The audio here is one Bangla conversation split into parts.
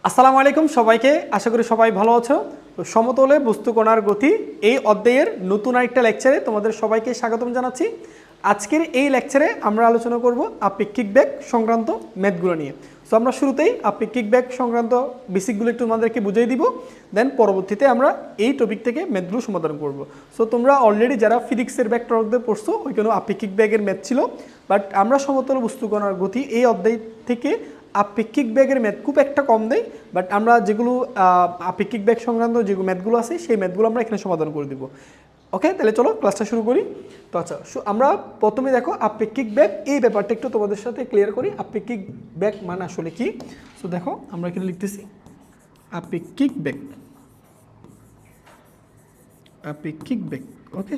আসসালামু আলাইকুম সবাইকে, আশা করি সবাই ভালো আছো। তো সমতলে বস্তুকণার গতি এই অধ্যায়ের নতুন আরেকটা লেকচারে তোমাদের সবাইকে স্বাগতম জানাচ্ছি। আজকের এই লেকচারে আমরা আলোচনা করব আপেক্ষিক বেগ সংক্রান্ত ম্যাথগুলো নিয়ে। সো আমরা শুরুতেই আপেক্ষিক বেগ সংক্রান্ত বেসিকগুলো একটু তোমাদেরকে বুঝিয়ে দিব, দেন পরবর্তীতে আমরা এই টপিক থেকে ম্যাথগুলো সমাধান করব। সো তোমরা অলরেডি যারা ফিজিক্সের ব্যাগ টরকদের পড়ছো ওইখানেও আপেক্ষিক বেগের ম্যাথ ছিল, বাট আমরা সমতল বস্তুকণার গতি এই অধ্যায় থেকে আপেক্ষিক বেগের ম্যাথ খুব একটা কম দেয়, বাট আমরা যেগুলো আপেক্ষিক বেগ সংক্রান্ত যেগুলো ম্যাথগুলো আছে সেই ম্যাথগুলো আমরা এখানে সমাধান করে দিব। ওকে, তাহলে চলো ক্লাসটা শুরু করি। তো আচ্ছা, আমরা প্রথমে দেখো আপেক্ষিক বেগ এই ব্যাপারটা একটু তোমাদের সাথে ক্লিয়ার করি। আপেক্ষিক বেগ মানে আসলে কি? সো দেখো আমরা এখানে লিখতেছি আপেক্ষিক বেগ, আপেক্ষিক বেগ। ওকে,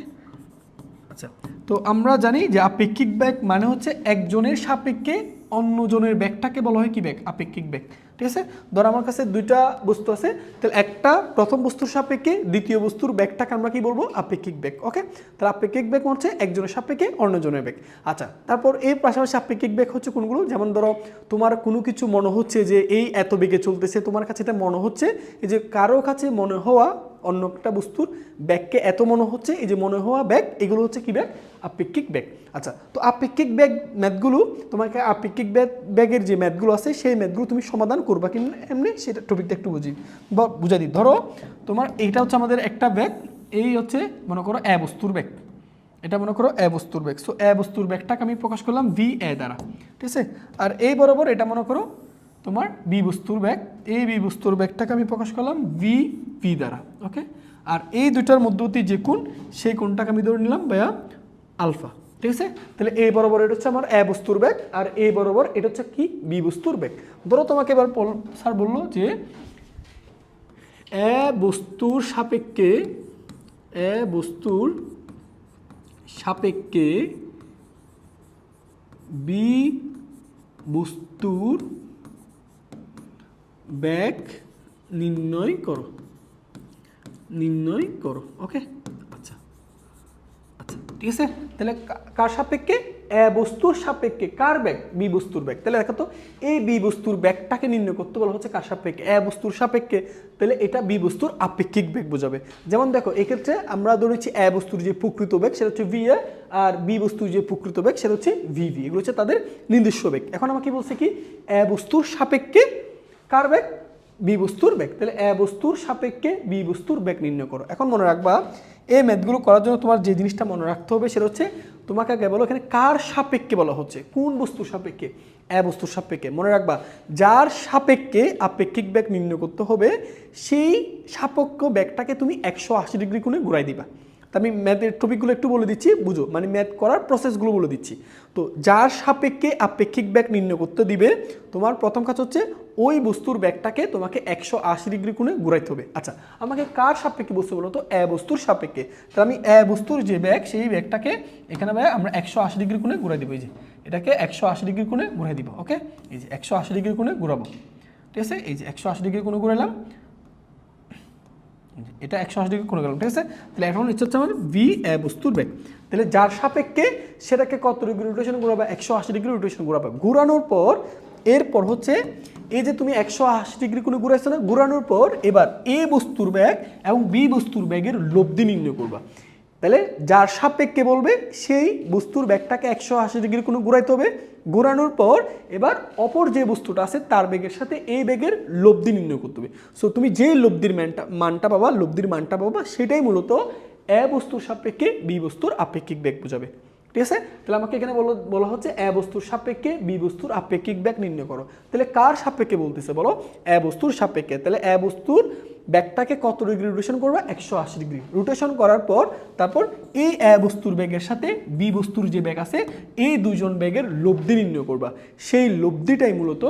আচ্ছা, তো আমরা জানি যে আপেক্ষিক বেগ মানে হচ্ছে একজনের সাপেক্ষে অন্যজনের বেগটাকে বলা হয় কি বেগ? আপেক্ষিক বেগ। ঠিক আছে, ধর আমার কাছে দুইটা বস্তু আছে, তাহলে একটা প্রথম বস্তুর সাপেক্ষে দ্বিতীয় বস্তুর বেগটাকে আমরা কি বলবো? আপেক্ষিক বেগ। ওকে, তাহলে আপেক্ষিক বেগ হচ্ছে একজনের সাপেক্ষে অন্যজনের বেগ। আচ্ছা, তারপর এই পাশাপাশি আপেক্ষিক বেগ হচ্ছে কোনগুলো? যেমন ধরো তোমার কোনো কিছু মনে হচ্ছে যে এই এত বেগে চলতেছে, তোমার কাছে এটা মনে হচ্ছে, এই যে কারো কাছে মনে হওয়া অন্য একটা বস্তুর ব্যাগকে এত মনে হচ্ছে, এই যে মনে হওয়া ব্যাগ, এগুলো হচ্ছে কি ব্যাগ? আপেক্ষিক ব্যাগ। আচ্ছা, তো আপেক্ষিক ব্যাগ ম্যাথগুলো তোমাকে আপেক্ষিক ব্যাগের যে ম্যাথগুলো আছে সেই ম্যাথগুলো তুমি সমাধান করবা কিন্তু এমনি সেটা টপিকটা একটু বুঝাই দিই। ধরো তোমার এইটা হচ্ছে আমাদের একটা ব্যাগ, এই হচ্ছে মনে করো এ বস্তুর ব্যাগ, এটা মনে করো এ বস্তুর ব্যাগ। সো এ বস্তুর ব্যাগটাকে আমি প্রকাশ করলাম ভি এ দ্বারা। ঠিক আছে, আর এই বরাবর এটা মনে করো তোমার বি বস্তুর ব্যাগ, এই বি বস্তুর ব্যাগটাকে আমি প্রকাশ করলাম ভি ভি দ্বারা। ওকে, আর এই দুটার মধ্যবর্তী যে কোণ, সেই কোণটাকে আমি ধরে নিলাম ভাইয়া আলফা। ঠিক আছে, তাহলে এই বরাবর এটা হচ্ছে আমার এ বস্তুর ব্যাগ, আর এই বরাবর এটা হচ্ছে কি? বি বস্তুর ব্যাগ। ধরো তোমাকে এবার স্যার বললো যে এ বস্তুর সাপেক্ষে, এ বস্তুর সাপেক্ষে বি বস্তুর বেগ নির্ণয় করো, নির্ণয় করো। ওকে, আচ্ছা আচ্ছা, ঠিক আছে, তাহলে কার সাপেক্ষে? এ বস্তুর সাপেক্ষে কার বেগ? বি বস্তুর বেগ। তাহলে দেখো তো এই বি বস্তুর বেগটাকে নির্ণয় করতে বলা হচ্ছে কার সাপেক্ষে? এ বস্তুর সাপেক্ষে। তাহলে এটা বি বস্তুর আপেক্ষিক বেগ বোঝাবে। যেমন দেখো এক্ষেত্রে আমরা ধরেছি এ বস্তুর যে প্রকৃত বেগ সেটা হচ্ছে ভি এ, আর বি বস্তুর যে প্রকৃত বেগ সেটা হচ্ছে ভি ভি। এগুলো হচ্ছে তাদের নিজস্ব বেগ। এখন আমাকে বলছে কি? এ বস্তুর সাপেক্ষে কার বেগ? বি বস্তুর বেগ। তাহলে এ বস্তুর সাপেক্ষে বি বস্তুর বেগ নির্ণয় করো। এখন মনে রাখবা এই ম্যাথগুলো করার জন্য তোমার যে জিনিসটা মনে রাখতে হবে সেটা হচ্ছে তোমাকে আগে বলো এখানে কার সাপেক্ষে বলা হচ্ছে, কোন বস্তুর সাপেক্ষে? এ বস্তুর সাপেক্ষে। মনে রাখবা যার সাপেক্ষে আপেক্ষিক বেগ নির্ণয় করতে হবে সেই সাপেক্ষ বেগটাকে তুমি 180 ডিগ্রি কোণে ঘুরাই দিবা। তা আমি ম্যাথের টপিকগুলো একটু বলে দিচ্ছি, বুঝো, মানে ম্যাথ করার প্রসেসগুলো বলে দিচ্ছি। তো যার সাপেক্ষে আপেক্ষিক বেগ নির্ণয় করতে দিবে, তোমার প্রথম কাজ হচ্ছে ওই বস্তুর বেগটাকে তোমাকে 180 ডিগ্রি কোণে ঘুরাইতে হবে। আচ্ছা, আমাকে কার সাপেক্ষে বস্তু বলো তো? এ বস্তুর সাপেক্ষে। তাহলে আমি এ বস্তুর যে ব্যাগ সেই ব্যাগটাকে এখানে আমরা 180 ডিগ্রি কোণে ঘুরাই দিব। এই যে এটাকে 180 ডিগ্রি কোণে ঘুরাই দিব। ওকে, এই যে 180 ডিগ্রি কোণে ঘুরাবো। ঠিক আছে, এই যে 180 ডিগ্রি কোণে ঘুরাইলাম, এটা 180 ডিগ্রি কোণে গেলাম। ঠিক আছে, তাহলে এখন ইচ্ছে হচ্ছে আমার ভি এ বস্তুর বেগ। তাহলে যার সাপেক্ষে সেটাকে কত ডিগ্রি রোটেশন ঘোরাবে? 180 ডিগ্রি রোটেশন ঘোরাবে। ঘোরানোর পর এরপর হচ্ছে এই যে তুমি 180 ডিগ্রি কোণে ঘুরাইছো না, ঘোরানোর পর এবার এ বস্তুর বেগ এবং বি বস্তুর বেগের লব্ধি নির্ণয় করবা। তাহলে যার সাপেক্ষে বলবে সেই বস্তুর বেগটাকে 180 ডিগ্রি কোণে ঘুরাইতে হবে। ঘোরানোর পর এবার অপর যে বস্তুটা আছে তার বেগের সাথে এই বেগের লব্ধি নির্ণয় করতে হবে। সো তুমি যে লব্ধির মানটা পাবা, লব্ধির মানটা পাবা, সেটাই মূলত এ বস্তুর সাপেক্ষে বি বস্তুর আপেক্ষিক বেগ বোঝাবে। ঠিক আছে, তাহলে আমাকে এখানে বলা হচ্ছে এ বস্তুর সাপেক্ষে বি বস্তুর আপেক্ষিক বেগ নির্ণয় করো। তাহলে কার সাপেক্ষে বলতেছে বলো? এ বস্তুর সাপেক্ষে। তাহলে এ বস্তুর ব্যাগটাকে কত ডিগ্রি রোটেশন করবে? 180 ডিগ্রি রোটেশন করার পর তারপর এই এ বস্তুর বেগের সাথে বি বস্তুর যে বেগ আছে এই দুজন বেগের লব্ধি নির্ণয় করবা। সেই লব্ধিটাই মূলত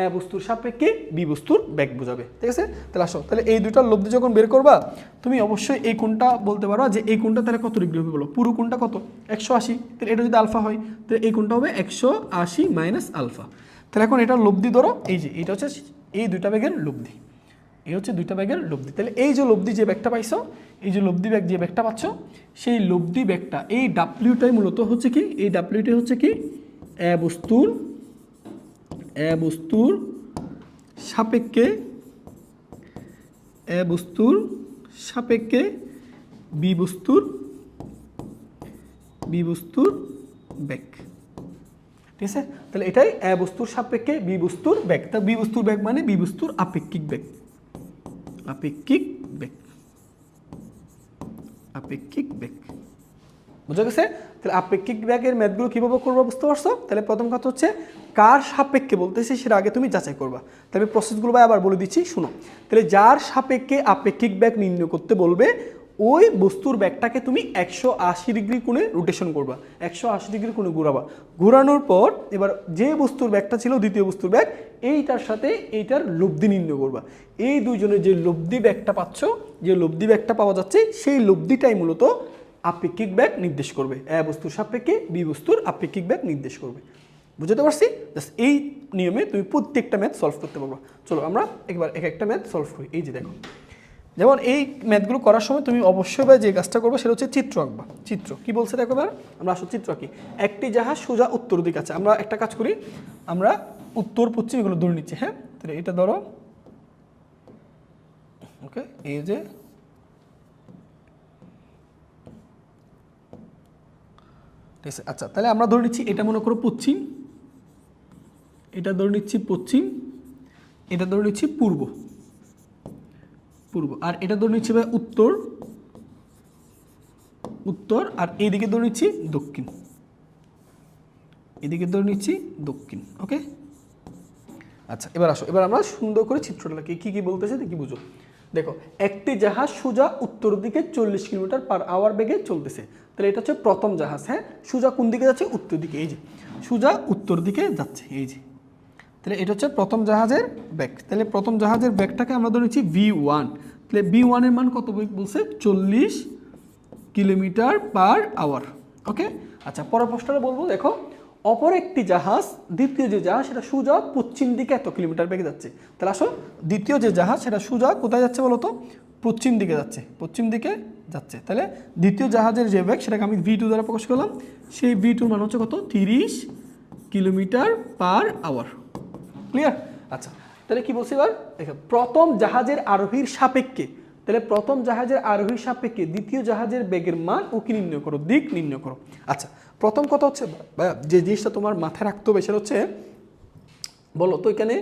এ বস্তুর সাপেক্ষে বি বস্তুর বেগ বোঝাবে। ঠিক আছে, তাহলে আসো, তাহলে এই দুটার লব্ধি যখন বের করবা তুমি অবশ্যই এই কোণটা বলতে পারো যে এই কোণটা তাহলে কত ডিগ্রি হবে বলো? পুরো কোণটা কত? 180। তাহলে এটা যদি আলফা হয় তাহলে এই কোণটা হবে 180 মাইনাস আলফা। তাহলে এখন এটার লব্ধি ধরো, এই যে এটা হচ্ছে এই দুইটা বেগের লব্ধি, এই হচ্ছে দুইটা ব্যাগের লব্ধি। তাহলে এই যে লব্ধি যে ব্যাগটা পাইছো, এই যে লব্ধি ব্যাগ যে ব্যাগটা পাচ্ছ, সেই লব্ধি ব্যাগটা এই ডাব্লিউটাই মূলত হচ্ছে কি? এই ডাব্লিউটাই হচ্ছে কি? এ বস্তুর সাপেক্ষে এ বস্তুর সাপেক্ষে বি বস্তুর বেগ, ঠিক আছে? তাহলে এটাই এ বস্তুর সাপেক্ষে বি বস্তুর বেগ। তা বি বস্তুর বেগ মানে বি বস্তুর আপেক্ষিক বেগ, বুঝা গেছে? তাহলে আপেক্ষিক বেগের ম্যাথগুলো কীভাবে করবো বুঝতে পারছো? তাহলে প্রথম কথা হচ্ছে কার সাপেক্ষে বলতেছি সেটা আগে তুমি যাচাই করবা। তাহলে প্রসেসগুলো ভাই আবার বলে দিচ্ছি, শুনো। তাহলে যার সাপেক্ষে আপেক্ষিক বেগ নির্ণয় করতে বলবে ওই বস্তুর ব্যাগটাকে তুমি 180 ডিগ্রি কোণে রোটেশন করবা, 180 ডিগ্রি কোণে ঘোরাবা। ঘোরানোর পর এবার যে বস্তুর ব্যাগটা ছিল দ্বিতীয় বস্তুর ব্যাগ, এইটার সাথে এইটার লব্ধি নির্ণয় করবা। এই দুইজনের যে লব্ধি ব্যাগটা পাচ্ছ, যে লব্ধি ব্যাগটা পাওয়া যাচ্ছে, সেই লব্ধিটাই মূলত আপেক্ষিক বেগ নির্দেশ করবে। এ বস্তুর সাপেক্ষে বি বস্তুর আপেক্ষিক বেগ নির্দেশ করবে। বুঝতে পারছি? জাস্ট এই নিয়মে তুমি প্রত্যেকটা ম্যাথ সলভ করতে পারবা। চলো আমরা একবার এক একটা ম্যাথ সলভ করি। এই যে দেখো, যেমন এই ম্যাথগুলো করার সময় তুমি অবশ্যই যে কাজটা করবে সেটা হচ্ছে চিত্র আঁকবা। চিত্র কি বলছে দেখো, এবার আমরা আসলে চিত্র আঁকি। একটি জাহাজ সোজা উত্তর দিকে আছে। আমরা একটা কাজ করি, আমরা উত্তর পশ্চিম এগুলো ধরে নিচ্ছি। হ্যাঁ, তাহলে এটা ধরো, ওকে, এই যে ঠিক আছে। আচ্ছা, তাহলে আমরা ধরে নিচ্ছি এটা মনে করো পশ্চিম, এটা ধরে নিচ্ছি পশ্চিম, এটা ধরে নিচ্ছি পূর্ব, আর এটা ধরে নিচ্ছি ভাই উত্তর, আর এইদিকে ধরে নিচ্ছি দক্ষিণ, এদিকে ধরে নিচ্ছি দক্ষিণ। ওকে, আচ্ছা এবার আসো, এবার আমরা সুন্দর করে চিত্রটা লিখি। কি বলতেছে দেখি বুঝো। দেখো, একটি জাহাজ সোজা উত্তর দিকে 40 কিলোমিটার/আওয়ার বেগে চলতেছে। তাহলে এটা হচ্ছে প্রথম জাহাজ। হ্যাঁ, সোজা কোন দিকে যাচ্ছে? উত্তর দিকে। এই যে সোজা উত্তর দিকে যাচ্ছে, এই যে। তাহলে এটা হচ্ছে প্রথম জাহাজের বেগ। তাহলে প্রথম জাহাজের বেগটাকে আমরা ধরে নিচ্ছি v1। তাহলে v1 এর মান কত বলছে? 40 কিলোমিটার/আওয়ার। ওকে, আচ্ছা পরের প্রশ্নটা বলবো। দেখো, অপর একটি জাহাজ, দ্বিতীয় যে জাহাজ সেটা সোজা পশ্চিম দিকে এত কিলোমিটার বেগে যাচ্ছে। তাহলে আসো, দ্বিতীয় যে জাহাজ সেটা সোজা কোথায় যাচ্ছে বলো তো? পশ্চিম দিকে যাচ্ছে, তাহলে দ্বিতীয় জাহাজের যে বেগ সেটাকে আমি v2 দ্বারা প্রকাশ করলাম। সেই v2 মান হচ্ছে কত? 30 কিলোমিটার/আওয়ার। ক্লিয়ার? আচ্ছা, তাহলে কি বলছি এবার দেখো, প্রথম জাহাজের আরোহীর সাপেক্ষে, তাহলে প্রথম জাহাজের আরোহীর সাপেক্ষে দ্বিতীয় জাহাজের বেগের মান ও কি নির্ণয় করো? দিক নির্ণয় করো। আচ্ছা, প্রথম কথা হচ্ছে যে জিনিসটা তোমার মাথায় রাখতে হবে সেটা হচ্ছে, বলো তো এখানে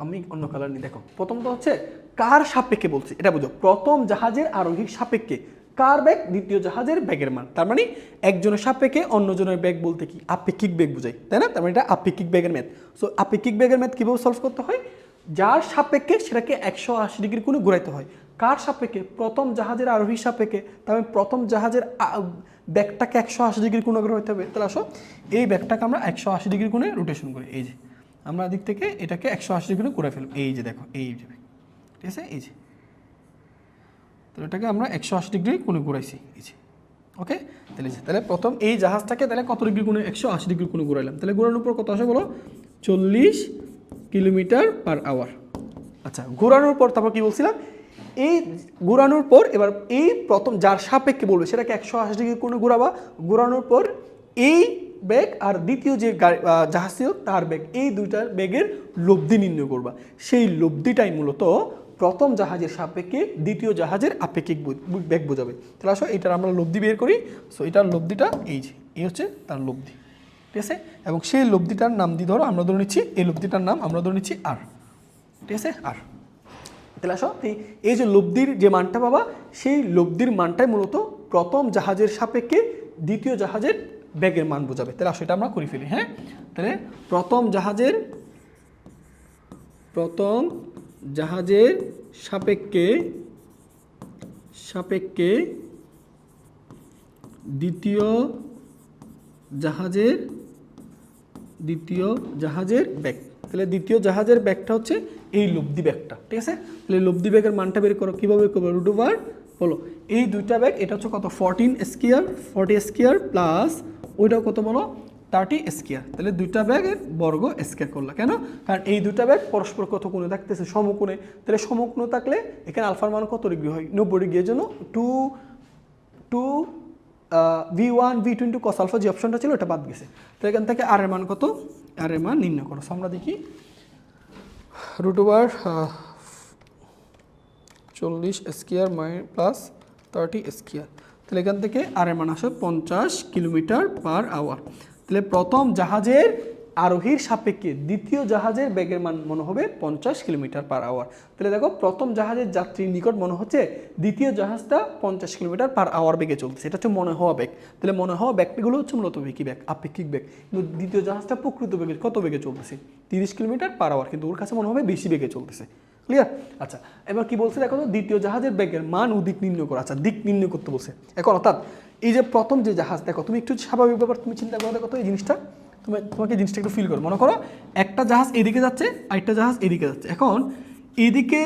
আমি অন্য কালার নিই। দেখো, প্রথমত হচ্ছে কার সাপেক্ষে বলছি এটা বুঝো। প্রথম জাহাজের আরোহীর সাপেক্ষে কার বেগ? দ্বিতীয় জাহাজের বেগের মান। তার মানে একজনের সাপেক্ষে অন্যজনের বেগ বলতে কি? আপেক্ষিক বেগ বোঝাই, তাই না? তার মানে এটা আপেক্ষিক বেগের ম্যাথ। সো আপেক্ষিক বেগের ম্যাথ কীভাবে সলভ করতে হয়? যার সাপেক্ষে সেটাকে 180 ডিগ্রি কোণে ঘুরাইতে হয়। কার সাপেক্ষে? প্রথম জাহাজের আরোহীর সাপেক্ষে। তার মানে প্রথম জাহাজের ব্যাগটাকে 180 ডিগ্রি কোণে ঘুরাইতে হবে। তাহলে আসো, এই ব্যাগটাকে আমরা 180 ডিগ্রি কোণে রোটেশন করি। এই যে আমরা দিক থেকে এটাকে 180 ডিগ্রি ঘুরে ফেলব। এই যে দেখো, এই যে, ঠিক আছে, এই যে। তো এটাকে আমরা 180 ডিগ্রি কোণে ঘুরাইছি, এই যে। ওকে, তাহলে প্রথম এই জাহাজটাকে তাহলে কত ডিগ্রি কোণে? 180 ডিগ্রি কোণে ঘুরাইলাম। তাহলে ঘোরানোর পর কত আসে বলো? 40 কিলোমিটার/আওয়ার। আচ্ছা, ঘোরানোর পর তারপর কি বলছিলাম? এই ঘোরানোর পর এবার এই প্রথম যার সাপেক্ষে বলবে সেটাকে 180 ডিগ্রি কোণে ঘোরাবা। ঘোরানোর পর এই বেগ আর দ্বিতীয় যে জাহাজ ছিল তার বেগ, এই দুইটার বেগের লব্ধি নির্ণয় করবা। সেই লব্ধিটাই মূলত প্রথম জাহাজের সাপেক্ষে দ্বিতীয় জাহাজের আপেক্ষিক বেগ বোঝাবে। তাহলে আসো এটার আমরা লব্ধি বের করি। সো এটার লব্ধিটা এই যে, এই হচ্ছে তার লব্ধি, ঠিক আছে। এবং সেই লব্ধিটার নাম দিয়ে ধরো আমরা ধরে নিচ্ছি, এই লব্ধিটার নাম আমরা ধরে নিচ্ছি আর, ঠিক আছে, আর। তাহলে আসো এই যে লব্ধির যে মানটা পাবা, সেই লব্ধির মানটাই মূলত প্রথম জাহাজের সাপেক্ষে দ্বিতীয় জাহাজের বেগের মান বোঝাবে। তাহলে আসো এটা আমরা করে ফেলি। হ্যাঁ, তাহলে প্রথম জাহাজের সাপেক্ষে দ্বিতীয় জাহাজের বেগ। তাহলে দ্বিতীয় জাহাজের ব্যাগটা হচ্ছে এই লব্ধি ব্যাগটা, ঠিক আছে। তাহলে লব্ধি ব্যাগের মানটা বের করো। কীভাবে করবো? রুট ওভার, বলো এই দুইটা ব্যাগ, এটা হচ্ছে কত? 40 স্কোয়ার প্লাস ওইটাও কত বলো? 30 স্কোয়ার। তাহলে দুইটা ব্যাগের বর্গ স্কোয়ার করলা। কেন? কারণ এই দুইটা ব্যাগ পরস্পর কত কোণে থাকতেছে? সমকোণে। তাহলে সমকোণে থাকলে এখানে আলফার মান কত ডিগ্রি হয়? 90 ডিগ্রি। এর জন্য v1 v2 into cos alpha যে অপশনটা ছিল ওটা বাদ গেছে। তো এখান থেকে আর এর মান কত? আর এর মান নির্ণয় করো। আমরা দেখি root over 40 square plus 30 square. তাহলে এখান থেকে আর এর মান আসে 50 কিলোমিটার পার আওয়ার। তাহলে প্রথম জাহাজের আরোহীর সাপেক্ষে দ্বিতীয় জাহাজের বেগের মান মনে হবে 50 কিলোমিটার পার আওয়ার। তাহলে দেখো প্রথম জাহাজের যাত্রীর নিকট মনে হচ্ছে দ্বিতীয় জাহাজটা 50 কিলোমিটার পার আওয়ার বেগে চলছে, এটা হচ্ছে মনে হওয়া বেগ। তাহলে মনে হওয়া বেগগুলো হচ্ছে মূলত কি বেগ? আপেক্ষিক বেগ। কিন্তু দ্বিতীয় জাহাজটা প্রকৃত বেগে কত বেগে চলতেছে? 30 কিলোমিটার পার আওয়ার, কিন্তু ওর কাছে মনে হবে বেশি বেগে চলতেছে। ক্লিয়ার? আচ্ছা, এবার কি বলছে দেখো তো, দ্বিতীয় জাহাজের বেগের মান ও দিক নির্ণয় করা। আচ্ছা, দিক নির্ণয় করতে বলছে এখন। অর্থাৎ এই যে প্রথম যে জাহাজ, দেখো তুমি একটু স্বাভাবিক ব্যাপার তুমি চিন্তা করো, দেখো তো এই জিনিসটা তোমাকে জিনিসটা একটু ফিল করো। মনে করো একটা জাহাজ এদিকে যাচ্ছে, আরেকটা জাহাজ এদিকে যাচ্ছে। এখন এদিকে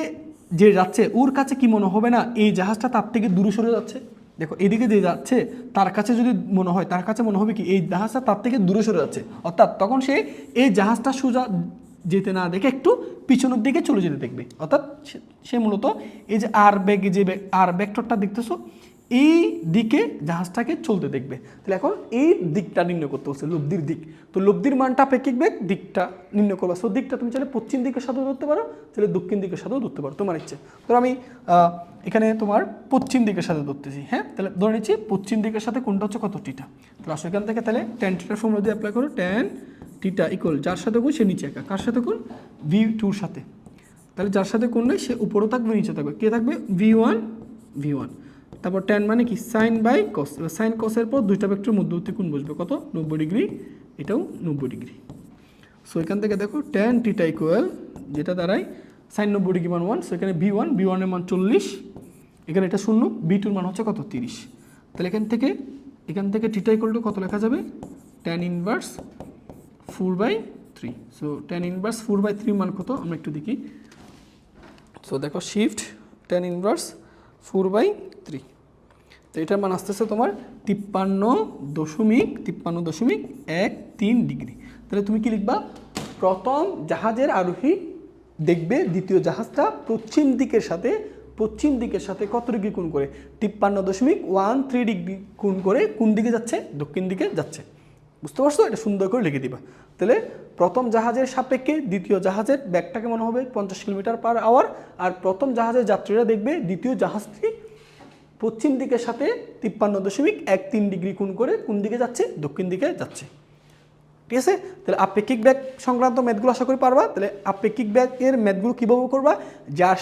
যে যাচ্ছে ওর কাছে কি মনে হবে না এই জাহাজটা তার থেকে দূরে সরে যাচ্ছে? দেখো এদিকে যে যাচ্ছে তার কাছে যদি মনে হয়, তার কাছে মনে হবে কি এই জাহাজটা তার থেকে দূরে সরে যাচ্ছে। অর্থাৎ তখন সে এই জাহাজটা সোজা যেতে না দেখে একটু পিছনের দিকে চলে যেতে দেখবে। অর্থাৎ সে মূলত এই যে আর ব্যাগ, যে আর ভেক্টরটা দেখতেছো এই দিকে জাহাজটাকে চলতে দেখবে। তাহলে এখন এই দিকটা নির্ণয় করতে হচ্ছে, লব্ধির দিক। তো লব্ধির মানটা আপেক্ষিক বেগ, দিকটা নির্ণয় করবা। সো দিকটা তুমি চাইলে পশ্চিম দিকের সাথেও ধরতে পারো, চাইলে দক্ষিণ দিকের সাথেও ধরতে পারো, তোমার ইচ্ছে। তো আমি এখানে তোমার পশ্চিম দিকের সাথে ধরতেছি। হ্যাঁ, তাহলে ধরে নিচ্ছি পশ্চিম দিকের সাথে কোনটা হচ্ছে কত? টিটা। তাহলে আসলে এখান থেকে তাহলে ট্যান টিটার ফর্মুলা দিয়ে অ্যাপ্লাই করো। ট্যান টিটা ইকুয়াল যার সাথে কোন সে নিচে একা, কার সাথে কোন? V2 সাথে। তাহলে যার সাথে কোন নেই সে উপরও থাকবে নিচে থাকবে। কে থাকবে? V1। তারপর ট্যান মানে কি? Sine by cos. এবার সাইন কসের পর দুইটা ভেক্টরের মধ্যবর্তী কোণ বসবে কত? 90 ডিগ্রি। এটাও 90 ডিগ্রি। সো এখান থেকে দেখো ট্যান টিটা ইকুয়াল যেটা দাঁড়ায় সাইন 90 ডিগ্রি মান 1। সো এখানে V1 এর মান 40, এখানে এটা 0, V2 মান হচ্ছে কত? 30। তাহলে এখান থেকে টিটা ইকুয়াল টু কত লেখা যাবে? Tan inverse 4/3। So tan inverse 4/3 মান কত আমরা একটু দেখি। সো দেখো শিফট ট্যান ইনভার্স 4/3। তো এটার মান আসতেছে তোমার 53.13 ডিগ্রি। তাহলে তুমি কি লিখবা? প্রথম জাহাজের আরোহী দেখবে দ্বিতীয় জাহাজটা পশ্চিম দিকের সাথে কত ডিগ্রি কোণ করে? 53.13 ডিগ্রি কোণ করে কোন দিকে যাচ্ছে? দক্ষিণ দিকে যাচ্ছে। বুঝতে পারছো? এটা সুন্দর করে লিখে দিবা। তাহলে প্রথম জাহাজের সাপেক্ষে দ্বিতীয় জাহাজের ব্যাগটাকে মনে হবে 50 কিলোমিটার পার আওয়ার। আর প্রথম জাহাজের যাত্রীরা দেখবে দ্বিতীয় জাহাজটি পশ্চিম দিকের সাথে 53.13 ডিগ্রি কোণ করে কোন দিকে যাচ্ছে? দক্ষিণ দিকে যাচ্ছে। ঠিক আছে? তাহলে আপেক্ষিক ব্যাগ সংক্রান্ত ম্যাথগুলো আশা করি পারবা। তাহলে আপেক্ষিক ব্যাগের ম্যাথগুলো কীভাবে করবা? যার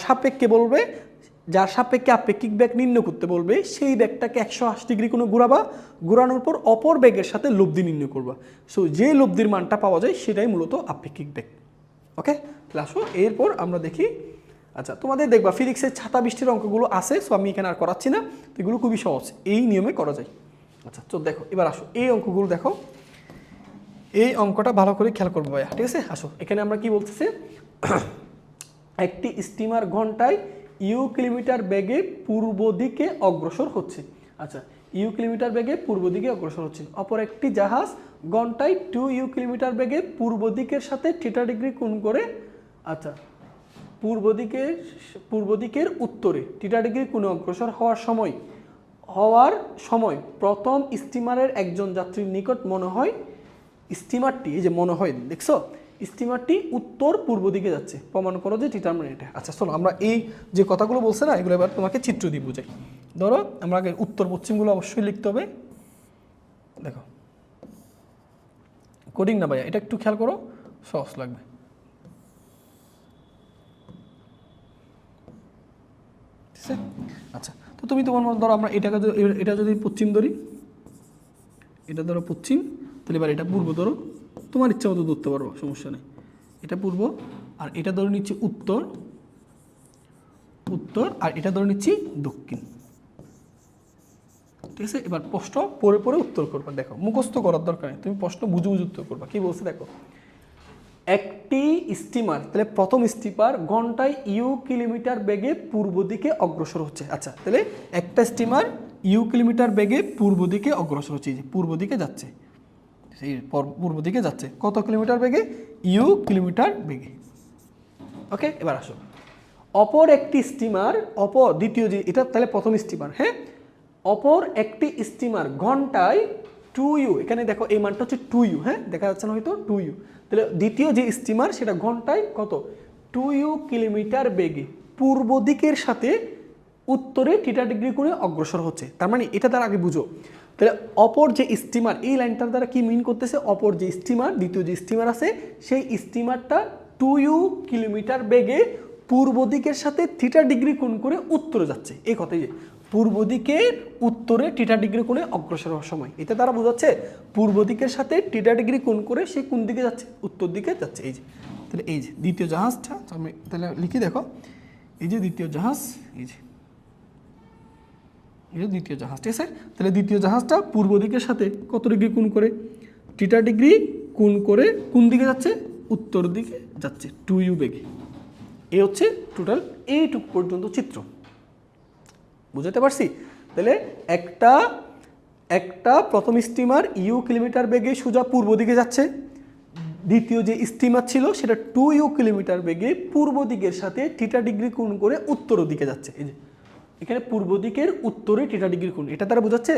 সাপেক্ষে আপেক্ষিক ব্যাগ নির্ণয় করতে বলবে সেই ব্যাগটাকে 180 ডিগ্রি কোনো ঘোরাবা, ঘোরানোর পর অপর ব্যাগের সাথে লব্ধি নির্ণয় করবা। সো যে লব্ধির মানটা পাওয়া যায় সেটাই মূলত আপেক্ষিক ব্যাগ। ওকে, তাহলে আসো এরপর আমরা দেখি। আচ্ছা, তোমাদের দেখবা ফিজিক্সের ছাতা বৃষ্টির অঙ্কগুলো আছে। সো আমি এখানে আর করাচ্ছি না, তো এগুলো খুবই সহজ, এই নিয়মে করা যায়। আচ্ছা, তো দেখো এবার আসো এই অঙ্কগুলো দেখো। এই অঙ্কটা ভালো করে খেয়াল করবো ভাইয়া, ঠিক আছে? আসো এখানে আমরা কি বলতেছি, একটি স্টিমার ঘন্টায় ইউ কিলোমিটার বেগে পূর্ব দিকে অগ্রসর হচ্ছে। আচ্ছা, ইউ কিলোমিটার বেগে পূর্ব দিকে অগ্রসর হচ্ছে। অপর একটি জাহাজ ঘন্টায় 2 ইউ কিলোমিটার বেগে পূর্ব দিকের সাথে থিটা ডিগ্রি কোণ করে, আচ্ছা পূর্ব দিকের উত্তরে থিটা ডিগ্রি কোণে অগ্রসর হওয়ার সময় প্রথম স্টিমারের একজন যাত্রীর নিকট মনে হয় স্টিমারটি, এই যে মনে হয় দেখছো, স্টিমারটি উত্তর পূর্ব দিকে যাচ্ছে। প্রমাণ করো যে থিটার মান এটা। আচ্ছা চলো আমরা এই যে কথাগুলো বলছে না এগুলো এবার তোমাকে চিত্র দিয়ে বুঝাই। ধরো আমরা আগে উত্তর পশ্চিমগুলো অবশ্যই লিখতে হবে। দেখো কোডিং না ভাইয়া, এটা একটু খেয়াল করো, সহজ লাগবে। ঠিক আছে? আচ্ছা, তো তুমি তোমার মতো ধরো আমরা এটা যদি পশ্চিম ধরি, এটা ধরো পশ্চিম, তাহলে এবার এটা পূর্ব ধরো, তোমার ইচ্ছা মতো ধরতে পারবো, সমস্যা নেই। এটা পূর্ব, আর এটা ধরে নিচ্ছি উত্তর, আর এটা ধরে নিচ্ছি দক্ষিণ। ঠিক আছে? এবার প্রশ্ন পরে পরে উত্তর করবা। দেখো মুখস্থ করার দরকার নেই, তুমি প্রশ্ন বুঝে বুঝে উত্তর করবা। কি বলছে দেখো, একটি স্টিমার, তাহলে প্রথম স্টিমার ঘন্টায় ইউ কিলোমিটার বেগে পূর্ব দিকে অগ্রসর হচ্ছে। আচ্ছা, তাহলে একটা স্টিমার ইউ কিলোমিটার বেগে পূর্ব দিকে অগ্রসর হচ্ছে, যে পূর্ব দিকে যাচ্ছে, সেই পূর্ব দিকে যাচ্ছে কত কিলোমিটার বেগে? ইউ কিলোমিটার বেগে। ওকে, এবার আসো অপর একটি স্টিমার, দ্বিতীয় যে এটা তাহলে প্রথম স্টিমার, হ্যাঁ, অপর একটি স্টিমার ঘন্টায় 2 ইউ, এখানে দেখো এই মানটা হচ্ছে 2 ইউ, হ্যাঁ দেখা যাচ্ছে না হয়তো 2 ইউ। তাহলে দ্বিতীয় যে স্টিমার সেটা ঘন্টায় কত? 2u কিলোমিটার বেগে পূর্ব দিকের সাথে উত্তরে থিটা ডিগ্রি কোণে অগ্রসর হচ্ছে। তার মানে এটা তার আগে বুঝো। তাহলে অপর যে স্টিমার, এই লাইনটার দ্বারা কি মিন করতেছে, অপর যে স্টিমার, দ্বিতীয় যে স্টিমার আছে সেই স্টিমারটা 2u কিলোমিটার বেগে পূর্ব দিকের সাথে থিটা ডিগ্রি কোণ করে উত্তরে যাচ্ছে। এই কথাই যে পূর্ব দিকের উত্তরে থিটা ডিগ্রি কোণে অগ্রসর হওয়ার সময়, এটা তারা বোঝাচ্ছে পূর্ব দিকের সাথে থিটা ডিগ্রি কোণ করে সে কোন দিকে যাচ্ছে, উত্তর দিকে যাচ্ছে। এই যে তাহলে এই যে দ্বিতীয় জাহাজটা আমি তাহলে লিখি, দেখো এই যে দ্বিতীয় জাহাজ, এই যে দ্বিতীয় জাহাজ, ঠিক আছে। তাহলে দ্বিতীয় জাহাজটা পূর্ব দিকের সাথে কত ডিগ্রি কোণ করে, থিটা ডিগ্রি কোণ করে কোন দিকে যাচ্ছে, উত্তর দিকে যাচ্ছে 2u বেগে। এই হচ্ছে টোটাল এইটুক পর্যন্ত চিত্র, বুঝতে পারছি। তাহলে একটা প্রথম স্টিমার ইউ কিলোমিটার বেগে সোজা পূর্ব দিকে যাচ্ছে, দ্বিতীয় যে স্টিমার ছিল সেটা 2u কিলোমিটার বেগে পূর্ব দিকের সাথে থিটা ডিগ্রি কোণ করে উত্তর দিকে যাচ্ছে। এই যে এখানে পূর্ব দিকের উত্তরে থিটা ডিগ্রি কোণ, এটা তারা বোঝাচ্ছে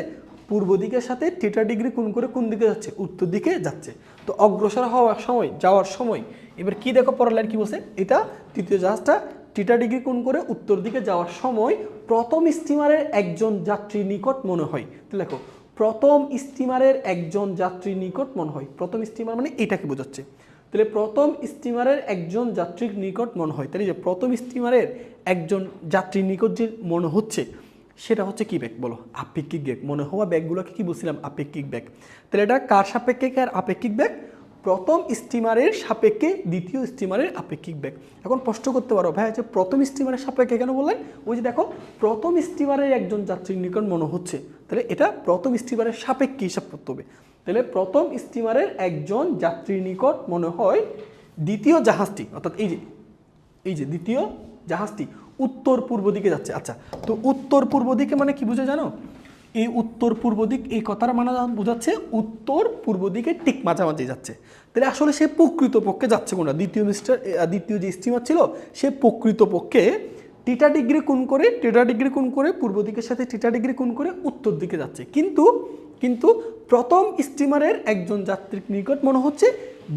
পূর্ব দিকের সাথে থিটা ডিগ্রি কোণ করে কোন দিকে যাচ্ছে, উত্তর দিকে যাচ্ছে। তো অগ্রসর হওয়ার সময়, যাওয়ার সময় এবার কি দেখো পরের লাইন কি বলছে, এটা তৃতীয় জাহাজটা থিটা ডিগ্রি কোণ করে উত্তর দিকে যাওয়ার সময় প্রথম স্টিমারের একজন যাত্রীর নিকট মনে হয়। তো দেখো প্রথম স্টিমারের একজন যাত্রীর নিকট মনে হয়, প্রথম স্টিমার মানে এটাকে বোঝাচ্ছে। তাহলে প্রথম স্টিমারের একজন যাত্রীর নিকট মনে হয়, তাহলে যে প্রথম স্টিমারের একজন যাত্রীর নিকট যে মনে হচ্ছে সেটা হচ্ছে কি বেগ বলো, আপেক্ষিক বেগ। মনে হওয়া ব্যাগগুলোকে কি বলছিলাম, আপেক্ষিক বেগ। তাহলে এটা কার সাপেক্ষে কার আপেক্ষিক বেগ, প্রথম স্টিমারের সাপেক্ষে দ্বিতীয় স্টিমারের আপেক্ষিক বেগ। এখন প্রশ্ন করতে পারো ভাই যে প্রথম স্টিমারের সাপেক্ষে কেন বললেন, ওই যে দেখো প্রথম স্টিমারের একজন যাত্রীর নিকট মনে হচ্ছে, তাহলে এটা প্রথম স্টিমারের সাপেক্ষে হিসাব করতে হবে। তাহলে প্রথম স্টিমারের একজন যাত্রীর নিকট মনে হয় দ্বিতীয় জাহাজটি, অর্থাৎ এই যে দ্বিতীয় জাহাজটি উত্তর পূর্ব দিকে যাচ্ছে। আচ্ছা, তো উত্তর পূর্ব দিকে মানে কি বুঝে জানো, এই উত্তর পূর্ব দিক এই কথার মানে বোঝাচ্ছে উত্তর পূর্ব দিকে ঠিক মাঝামাঝি যাচ্ছে। তাহলে আসলে সে প্রকৃতপক্ষে যাচ্ছে কোনটা, দ্বিতীয় যে স্টিমার ছিল সে প্রকৃতপক্ষে থিটা ডিগ্রি কোণ করে পূর্ব দিকের সাথে থিটা ডিগ্রি কোণ করে উত্তর দিকে যাচ্ছে। কিন্তু প্রথম স্টিমারের একজন যাত্রীর নিকট মনে হচ্ছে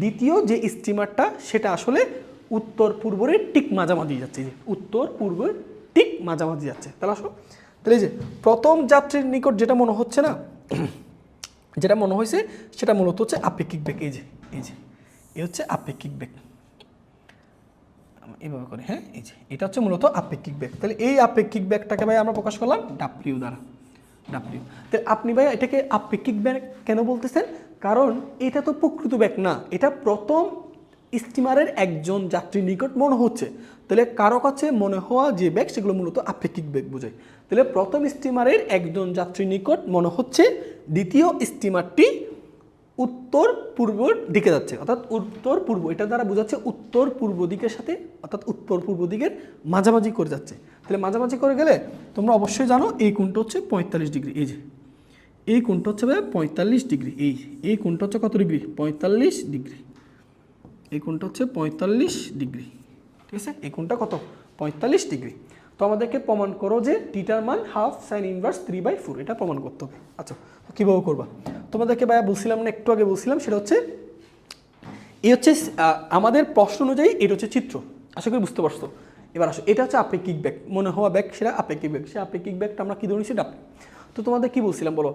দ্বিতীয় যে স্টিমারটা সেটা আসলে উত্তর পূর্বের ঠিক মাঝামাঝি যাচ্ছে, উত্তর পূর্বের ঠিক মাঝামাঝি যাচ্ছে। তাহলে আসো, তাহলে যে প্রথম যাত্রীর নিকট যেটা মনে হচ্ছে না, যেটা মনে হয়েছে সেটা মূলত হচ্ছে আপেক্ষিক বেগ। এই হচ্ছে আপেক্ষিক বেগ, এইভাবে করে, হ্যাঁ এই যে এটা হচ্ছে মূলত আপেক্ষিক বেগ। তাহলে এই আপেক্ষিক বেগটাকে ভাই আমরা প্রকাশ করলাম ডাব্লিউ দ্বারা, ডাব্লিউ। তাহলে আপনি ভাই এটাকে আপেক্ষিক বেগ কেন বলতেছেন, কারণ এটা তো প্রকৃত বেগ না, এটা প্রথম স্টিমারের একজন যাত্রীর নিকট মনে হচ্ছে। তাহলে কারো কাছে মনে হওয়া যে বেগ সেগুলো মূলত আপেক্ষিক বেগ বোঝায়। তাহলে প্রথম স্টিমারের একজন যাত্রীর নিকট মনে হচ্ছে দ্বিতীয় স্টিমারটি উত্তর পূর্ব দিকে যাচ্ছে, অর্থাৎ উত্তর পূর্ব, এটা দ্বারা বোঝাচ্ছে উত্তর পূর্ব দিকের সাথে, অর্থাৎ উত্তর পূর্ব দিকের মাঝামাঝি করে যাচ্ছে। তাহলে মাঝামাঝি করে গেলে তোমরা অবশ্যই জানো এই কোণটা হচ্ছে 45 ডিগ্রি। এই যে এই কোণটা হচ্ছে ভাই 45 ডিগ্রি, এই কোণটা হচ্ছে কত ডিগ্রি, 45 ডিগ্রি। এই কোণটা হচ্ছে 45 ডিগ্রি, ঠিক আছে। এই কোণটা কত, 45 ডিগ্রি। তো আমাদেরকে প্রমাণ করো যে থিটার মান হাফ সাইন ইনভার্স 3/4, এটা প্রমাণ করতে হবে। আচ্ছা, কীভাবে করবা, তোমাদেরকে ভাইয়া বলছিলাম না, একটু আগে বলছিলাম, সেটা হচ্ছে এই হচ্ছে আমাদের প্রশ্ন অনুযায়ী এটা হচ্ছে চিত্র, আশা করি বুঝতে পারছো। এবার আসো, এটা হচ্ছে আপেক্ষিক বেগ, মনে হওয়া বেগ সেটা আপেক্ষিক বেগ, সে আপেক্ষিক বেগটা আমরা কী ধরে নিচ্ছি, ডাব্লিউ। তো তোমাদের কি বলছিলাম বলো,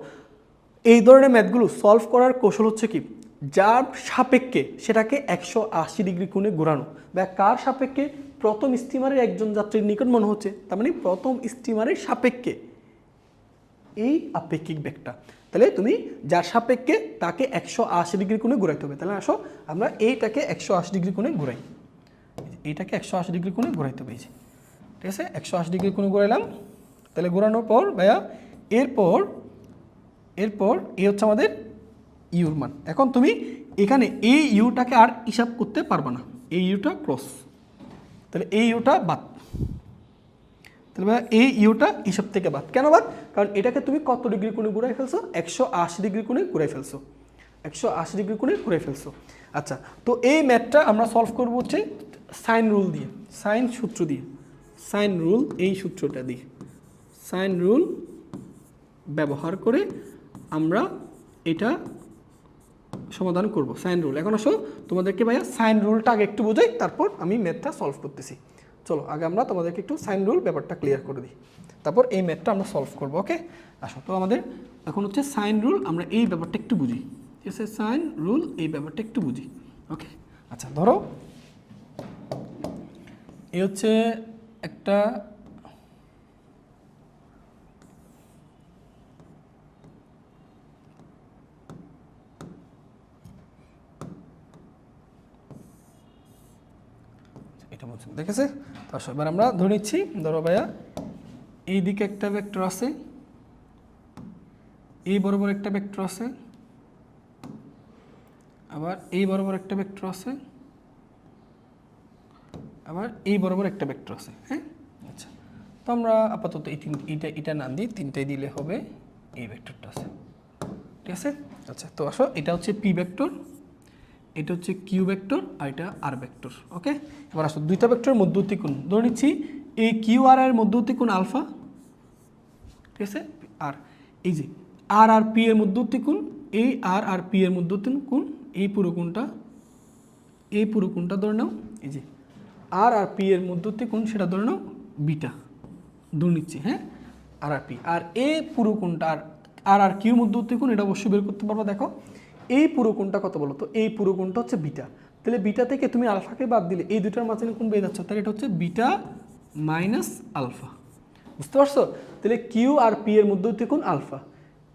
এই ধরনের ম্যাথগুলো সলভ করার কৌশল হচ্ছে কি, যার সাপেক্ষে সেটাকে 180 ডিগ্রি কোণে ঘোরানো, বা কার সাপেক্ষে, প্রথম স্টিমারের একজন যাত্রীর নিকট মনে হচ্ছে, তার মানে প্রথম স্টিমারের সাপেক্ষে এই আপেক্ষিক বেগটা। তাহলে তুমি যার সাপেক্ষে তাকে 180 ডিগ্রি কোণে ঘোরাইতে হবে। তাহলে আসো আমরা এইটাকে 180 ডিগ্রি কোণে ঘোরাই, এইটাকে 180 ডিগ্রি কোণে ঘোরাইতে হবে, ঠিক আছে। 180 ডিগ্রি কোণে ঘোরাইলাম। তাহলে ঘোরানোর পর ভাইয়া এরপর এই হচ্ছে আমাদের ইউর মান। এখন তুমি এখানে এই ইউটাকে আর হিসাব করতে পারবে না, এই ইউটা ক্রস, তাহলে এই ইউটা বাদ, তাহলে ভাইয়া এই ইউটা হিসাব থেকে বাদ। কেন বাদ, কারণ এটাকে তুমি কত ডিগ্রি কোণে ঘুরাই ফেলছো, 180 ডিগ্রি কোণে ঘুরাই ফেলছো, 180 ডিগ্রি কোণে ঘুরাই ফেলছো। আচ্ছা, তো এই ম্যাথটা আমরা সলভ করবো হচ্ছে সাইন রুল দিয়ে, সাইন সূত্র দিয়ে, সাইন রুল, এই সূত্রটা দিয়ে, সাইন রুল ব্যবহার করে আমরা এটা সমাধান করব সাইন রুল। এখন আসো তোমাদেরকে ভাইয়া সাইন রুলটা আগে একটু বোঝাই, তারপর আমি ম্যাথটা সলভ করতেছি। চলো আগে আমরা তোমাদেরকে একটু সাইন রুল ব্যাপারটা ক্লিয়ার করে দিই, তারপর এই ম্যাথটা আমরা সলভ করবো। ওকে, আসো তো আমাদের এখন হচ্ছে সাইন রুল, আমরা এই ব্যাপারটা একটু বুঝি। ঠিক আছে, সাইন রুল এই ব্যাপারটা একটু বুঝি। ওকে, আচ্ছা ধরো এই হচ্ছে একটা এটা বলছেন, দেখেছে? তো এবার আমরা ধরে নিচ্ছি, ধরো ভাইয়া এই দিকে একটা ভেক্টর আছে, এই বরাবর একটা ভেক্টর আছে, আবার এই বরাবর একটা ভেক্টর আছে, আবার এই বরাবর একটা ভেক্টর আছে। হ্যাঁ, আচ্ছা তো আমরা আপাতত এই এটা না দিই, তিনটাই দিলে হবে, এই ভেক্টরটা আছে। ঠিক আছে, আচ্ছা তো আসো এটা হচ্ছে পি ভেক্টর, এটা হচ্ছে কিউ ভেক্টর, আর এটা আর ভেক্টর। ওকে, এবার আসো দুইটা ভেক্টরের মধ্যবর্তী কোণ ধরে নিচ্ছি, এই কিউ আর এর মধ্যবর্তী কোণ আলফা। ঠিক আছে, আর এই যে আর আর পি এর মধ্যবর্তী কোণ, এই আর আর পি এর মধ্যবর্তী কোণ, এই পুরো কোণটা ধরে নাও, এই যে আর আর পি এর মধ্যবর্তী কোণ সেটা ধরে নাও বিটা, ধরে নিচ্ছি। হ্যাঁ, আর আর পি, আর এই পুরো কোণটা আর আর কিউর মধ্যবর্তী কোণ, এটা অবশ্যই বের করতে পারবা। দেখো এই পুরো কোণটা কত বলো তো, এই পুরো কোণটা হচ্ছে বিটা, তাহলে বিটা থেকে তুমি আলফাকে বাদ দিলে এই দুটার মাঝখানে কোণ পেয়ে যাচ্ছ, তাহলে এটা হচ্ছে বিটা মাইনাস আলফা। বুঝতে পারছো? তাহলে কিউ আর পি এর মধ্যবর্তী কোণ আলফা,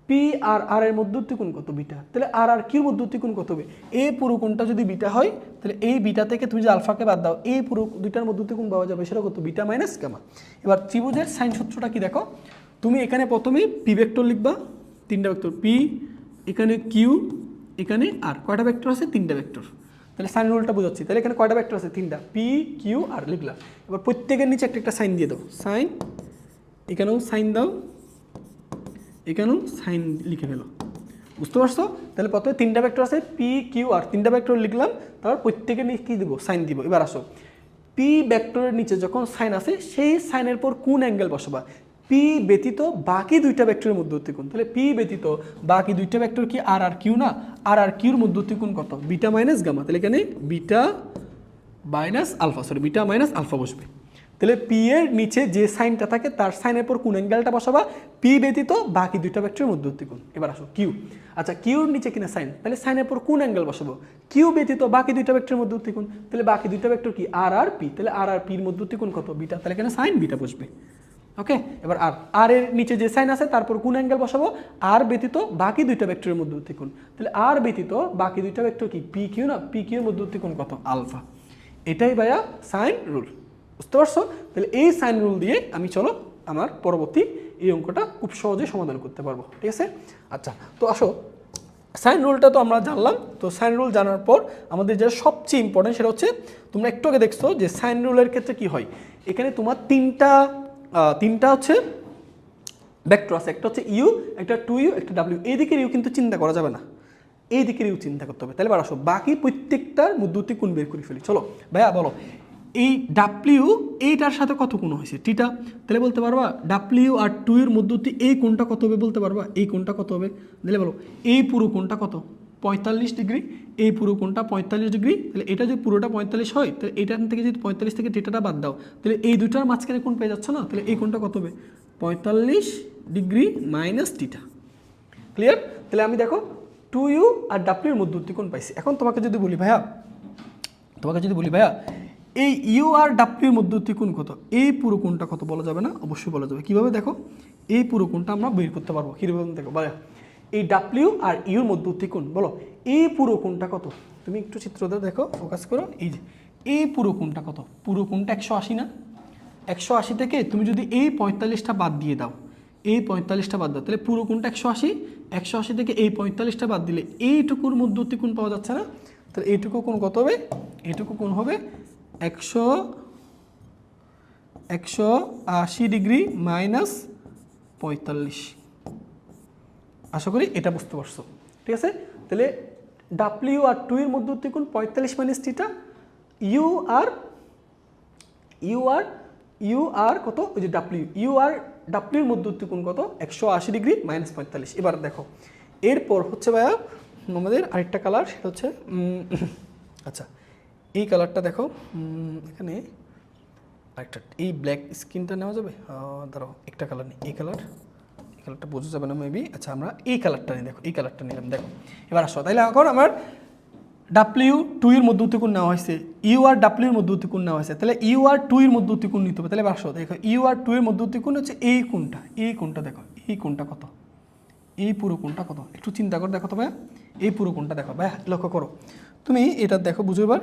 পি আর আর এর মধ্যবর্তী কোণ কত বিটা, তাহলে আর আর কিউর মধ্যবর্তী কোণ কত হবে, এই পুরো কোণটা যদি বিটা হয় তাহলে এই বিটা থেকে তুমি যে আলফাকে বাদ দাও, এই পুরো দুইটার মধ্যবর্তী কোণ পাওয়া যাবে, সেটা কত, বিটা মাইনাস গামা। এবার ত্রিভুজের সাইন সূত্রটা কি দেখো, তুমি এখানে প্রথমেই পি ভেক্টর লিখবা, তিনটা ভেক্টর, পি এখানে কিউ এখানে আর, কয়টা ভেক্টর আছে, তিনটা ভেক্টর। তাহলে সাইন রুলটা বোঝাচ্ছি, তাহলে এখানে কয়টা ভেক্টর আছে, তিনটা, পি কিউ আর লিখলা। এবার প্রত্যেকের নিচে একটা একটা সাইন দিয়ে দাও, সাইন, এখানেও সাইন দাও, এখানেও সাইন লিখে ফেলো। বুঝতে পারছো? তাহলে প্রথমে তিনটা ভেক্টর আছে, পি কিউ আর, তিনটা ভেক্টর লিখলাম, তারপর প্রত্যেকের নিচে কী দিব, সাইন দিব। এবার আসো পি ভেক্টরের নিচে যখন সাইন আছে, সেই সাইনের পর কোন অ্যাঙ্গেল বসাবা, পি ব্যতীত বাকি দুইটা ভেক্টরের মধ্যবর্তী কোণ। তাহলে পি ব্যতীত বাকি দুইটা ভেক্টর কি আর আর কিউ না, আর আর কিউর মধ্যবর্তী কোণ কত, বিটা মাইনাস গামা। তাহলে এখানে beta minus alpha, beta minus alpha বসবে। তাহলে পি এর নিচে যে সাইনটা থাকে তার সাইনের পর কোন অ্যাঙ্গেলটা বসাবা, পি ব্যতীত বাকি দুইটা ভেক্টরের মধ্যবর্তী কোণ। এবার আসো কিউ, আচ্ছা কিউর নিচে কিনা সাইন, তাহলে সাইনের পর কোন অ্যাঙ্গেল বসাবো, কিউ ব্যতীত বাকি দুইটা ভেক্টরের মধ্যবর্তী কোণ। তাহলে বাকি দুইটা ভেক্টর কি আর আর পি, তাহলে আর আর পির মধ্যবর্তী কোণ কত, বিটা, তাহলে এখানে সাইন বিটা বসবে। ওকে, এবার আর আর এর নিচে যে সাইন আছে তারপর কোন অ্যাঙ্গেল বসাবো, আর ব্যতীত বাকি দুইটা ভেক্টরের মধ্যবর্তী কোণ। তাহলে আর ব্যতীত বাকি দুইটা ভেক্টর কি, পি কিউ না, পি কিউর মধ্যবর্তী কোণ কত, আলফা। এটাই ভাইয়া সাইন রুল। বুঝতে পারছো? তাহলে এই সাইন রুল দিয়ে আমি চলো আমার পরবর্তী এই অঙ্কটা খুব সহজে সমাধান করতে পারবো। ঠিক আছে, আচ্ছা তো আসো সাইন রুলটা তো আমরা জানলাম। তো সাইন রুল জানার পর আমাদের যেটা সবচেয়ে ইম্পর্টেন্ট সেটা হচ্ছে, তোমরা একটু আগে দেখছো যে সাইন রুলের ক্ষেত্রে কি হয়, এখানে তোমার তিনটা হচ্ছে ভেক্টর আছে, একটা হচ্ছে ইউ, একটা টু ইউ, একটা ডাব্লিউ। এই দিকের ইউ কিন্তু চিন্তা করা যাবে না, এই দিকের ইউ চিন্তা করতে হবে। তাহলে এবার আসো বাকি প্রত্যেকটার মধ্যবর্তী কোণ বের করে ফেলি। চলো ভাইয়া বলো, এই ডাব্লিউ এইটার সাথে কত কোণ হয়েছে, টিটা, তাহলে বলতে পারবা ডাব্লিউ আর টু এর মধ্যবর্তী এই কোণটা কত হবে, বলতে পারবা এই কোণটা কত হবে, তাহলে বলো এই পুরো কোণটা কত, 45 ডিগ্রি, এই পুরো কোণটা 45 ডিগ্রি। তাহলে এটা যদি পুরোটা 45 হয়, তাহলে এটার থেকে যদি 45 থেকে টিটাটা বাদ দাও, তাহলে এই দুটার মাঝখানে কোণ পেয়ে যাচ্ছ না, তাহলে এই কোণটা কত হবে, 45 ডিগ্রি মাইনাস টিটা। ক্লিয়ার? তাহলে আমি দেখো টু ইউ আর ডাব্লিউর মধ্যবর্তী কোণ পাইছি। এখন তোমাকে যদি বলি ভাইয়া এই ইউ আর ডাব্লিউর মধ্যবর্তী কোণ কত, এই পুরো কোণটা কত বলা যাবে না, অবশ্যই বলা যাবে। কীভাবে দেখো, এই পুরো কোণটা আমরা বের করতে পারবো কীভাবে, দেখো ভাইয়া এই ডাব্লিউ আর ইউর মধ্যবর্তী কোণ, বলো এই পুরো কোণটা কত, তুমি একটু চিত্রটা দেখো, ফোকাস করো, এই যে এই পুরো কোণটা কত, পুরো কোণটা 180 না, 180 থেকে তুমি যদি এই 45টা বাদ দিয়ে দাও, এই 45টা বাদ দাও, তাহলে পুরো কোণটা 180 থেকে এই 45টা বাদ দিলে এইটুকুর মধ্যবর্তী কোণ পাওয়া যাচ্ছে না, তাহলে এইটুকু কোণ কত হবে, এইটুকু কোণ হবে 180 ডিগ্রি মাইনাস 45। আশা করি এটা বুঝতে পারছো। ঠিক আছে, তাহলে ডাব্লিউ আর টু এর মধ্যবর্তী কোণ 45 মাইনাস টিটা, ইউ আর কত, ওই যে ইউ আর ডাব্লিউর মধ্যবর্তী কোণ কত, 180 ডিগ্রি মাইনাস 45। এবার দেখো এরপর হচ্ছে ভাইয়া আমাদের আরেকটা কালার, সেটা হচ্ছে আচ্ছা এই কালারটা দেখো, এখানে আরেকটা এই ব্ল্যাক স্কিনটা নেওয়া যাবে, ধরো একটা কালার নেই, এই কালারটা বোঝা যাবে না মেবি। আচ্ছা আমরা এই কালারটা নিই, দেখো এই কালারটা নিলাম, দেখো এবার আসো। তাইলে এখন আমার W2 এর মধ্যবর্তী কোণ নেওয়া হয়েছে, ইউ আর ডাব্লিউ এর মধ্যবর্তী কোণ নেওয়া হয়েছে, তাহলে ইউ আর 2 এর মধ্যবর্তী কোণ নিতে হবে। তাহলে আসো দেখো ইউ আর 2 এর মধ্যবর্তী কোণ হচ্ছে এই কোণটা দেখো, এই কোণটা কত, এই পুরো কোণটা কত, একটু চিন্তা করে দেখো তো ভাইয়া, এই পুরো কোণটা দেখো ভাইয়া, লক্ষ্য করো তুমি এটা দেখো, বুঝো এবার।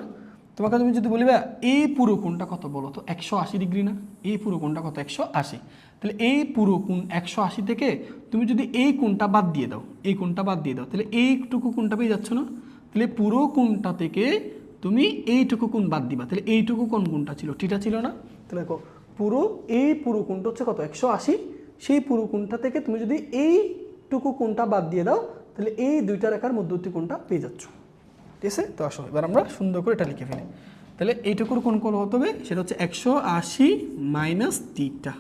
তোমাকে তুমি যদি বলি ভাইয়া এই পুরো কোণটা কত বলো তো, 180 ডিগ্রি না? এই পুরো কোণটা কত, 180। তাহলে এই পুরো কোণ 180 থেকে তুমি যদি এই কোণটা বাদ দিয়ে দাও, এই কোণটা বাদ দিয়ে দাও, তাহলে এইটুকু কোণটা পেয়ে যাচ্ছ না? তাহলে পুরো কোণটা থেকে তুমি এইটুকু কোণ বাদ দিবা, তাহলে এইটুকু কোণটা ছিল, থিটা ছিল না? তাহলে দেখো এই পুরো কোণটা হচ্ছে কত, 180। সেই পুরো কোণটা থেকে তুমি যদি এইটুকু কোণটা বাদ দিয়ে দাও, তাহলে এই দুইটা রেখার মধ্যবর্তী কোণটা পেয়ে যাচ্ছ। ঠিক আছে, তো আসো এবার আমরা সুন্দর করে এটা লিখে ফেলি। তাহলে এইটুকুর কোণ কত হতে হবে, সেটা হচ্ছে 180 মাইনাস থিটা।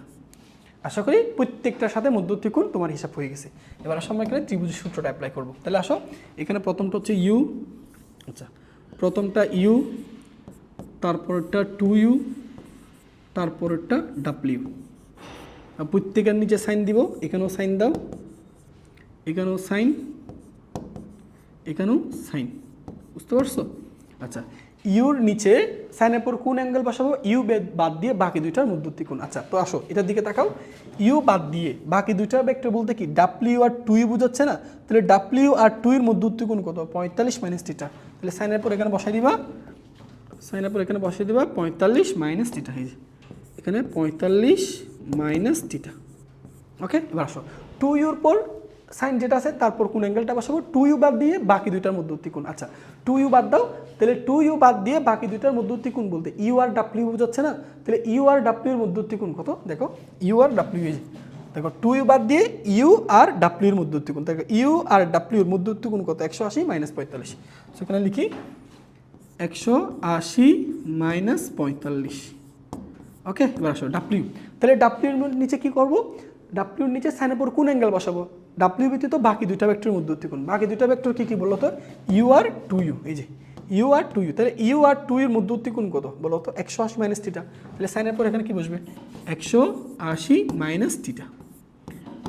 আশা করি প্রত্যেকটার সাথে মধ্যবর্তী কোণ তোমার হিসাব হয়ে গেছে। এবার আসো আমরা এখানে ত্রিভুজের সূত্রটা অ্যাপ্লাই করব। তাহলে আসো এখানে প্রথমটা হচ্ছে ইউ, আচ্ছা প্রথমটা ইউ, তারপরটা 2u, তারপরটা ডাব্লিউ। প্রত্যেকের নিচে সাইন দিব, এখানেও সাইন দাও, এখানেও সাইন, এখানেও সাইন, বুঝতে পারছো? আচ্ছা ইউর নিচে সাইনের পর কোন অ্যাঙ্গেল বসাবো, ইউ বাদ দিয়ে বাকি দুইটার মধ্যবর্তী কোণ। আচ্ছা তো আসো এটার দিকে তাকাও, ইউ বাদ দিয়ে বাকি দুইটা ভেক্টর বলতে কি ডাব্লিউ আর 2u বোঝাচ্ছে না? তাহলে ডাব্লিউ আর 2 এর মধ্যবর্তী কোণ কত, 45 মাইনাস থিটা। তাহলে সাইনের পর এখানে বসাই দিবা, সাইনের পর এখানে বসাই দিবা 45 মাইনাস থিটা, এই যে এখানে 45 মাইনাস থিটা। ওকে, এবার আসো 2uর পর সাইন যেটা আছে তারপর কোন অ্যাঙ্গেলটা বসাবো, 2u বাদ দিয়ে বাকি দুইটার মধ্যবর্তী কোণ। আচ্ছা 2u বাদ দাও, তাহলে 2u বাদ দিয়ে বাকি দুইটার মধ্যবর্তী কোণ বলতে ইউ আর ডাব্লিউ বোঝাচ্ছে না? তাহলে ইউ আর ডাব্লিউ এর মধ্যবর্তী কোণ কত, দেখো ইউ আর ডাব্লিউ, এই যে দেখো 2u বাদ দিয়ে ইউ আর ডাব্লিউ এর মধ্যবর্তী কোণ, দেখো ইউ আর ডাব্লিউ এর মধ্যবর্তী কোণ কত, 180 মাইনাস 45। সেখানে লিখি 180 মাইনাস 45। ওকে, এবার আসো ডাব্লিউ। তাহলে ডাব্লিউর নিচে কি করব, ডাব্লিউর নিচে সাইনের পর কোন অ্যাঙ্গেল বসাবো, ডাব্লিউ ব্যতীত বাকি দুইটা ভেক্টরের মধ্যবর্তী কোণ। বাকি দুইটা ভেক্টর কি কি বলো তো, ইউ আর 2u, এই যে ইউ আর 2u। তাহলে ইউ আর 2 এর মধ্যবর্তী কোণ কত বলো তো, 180 মাইনাস থিটা। তাহলে সাইনের পর এখানে কি বসবে, 180 মাইনাস থিটা।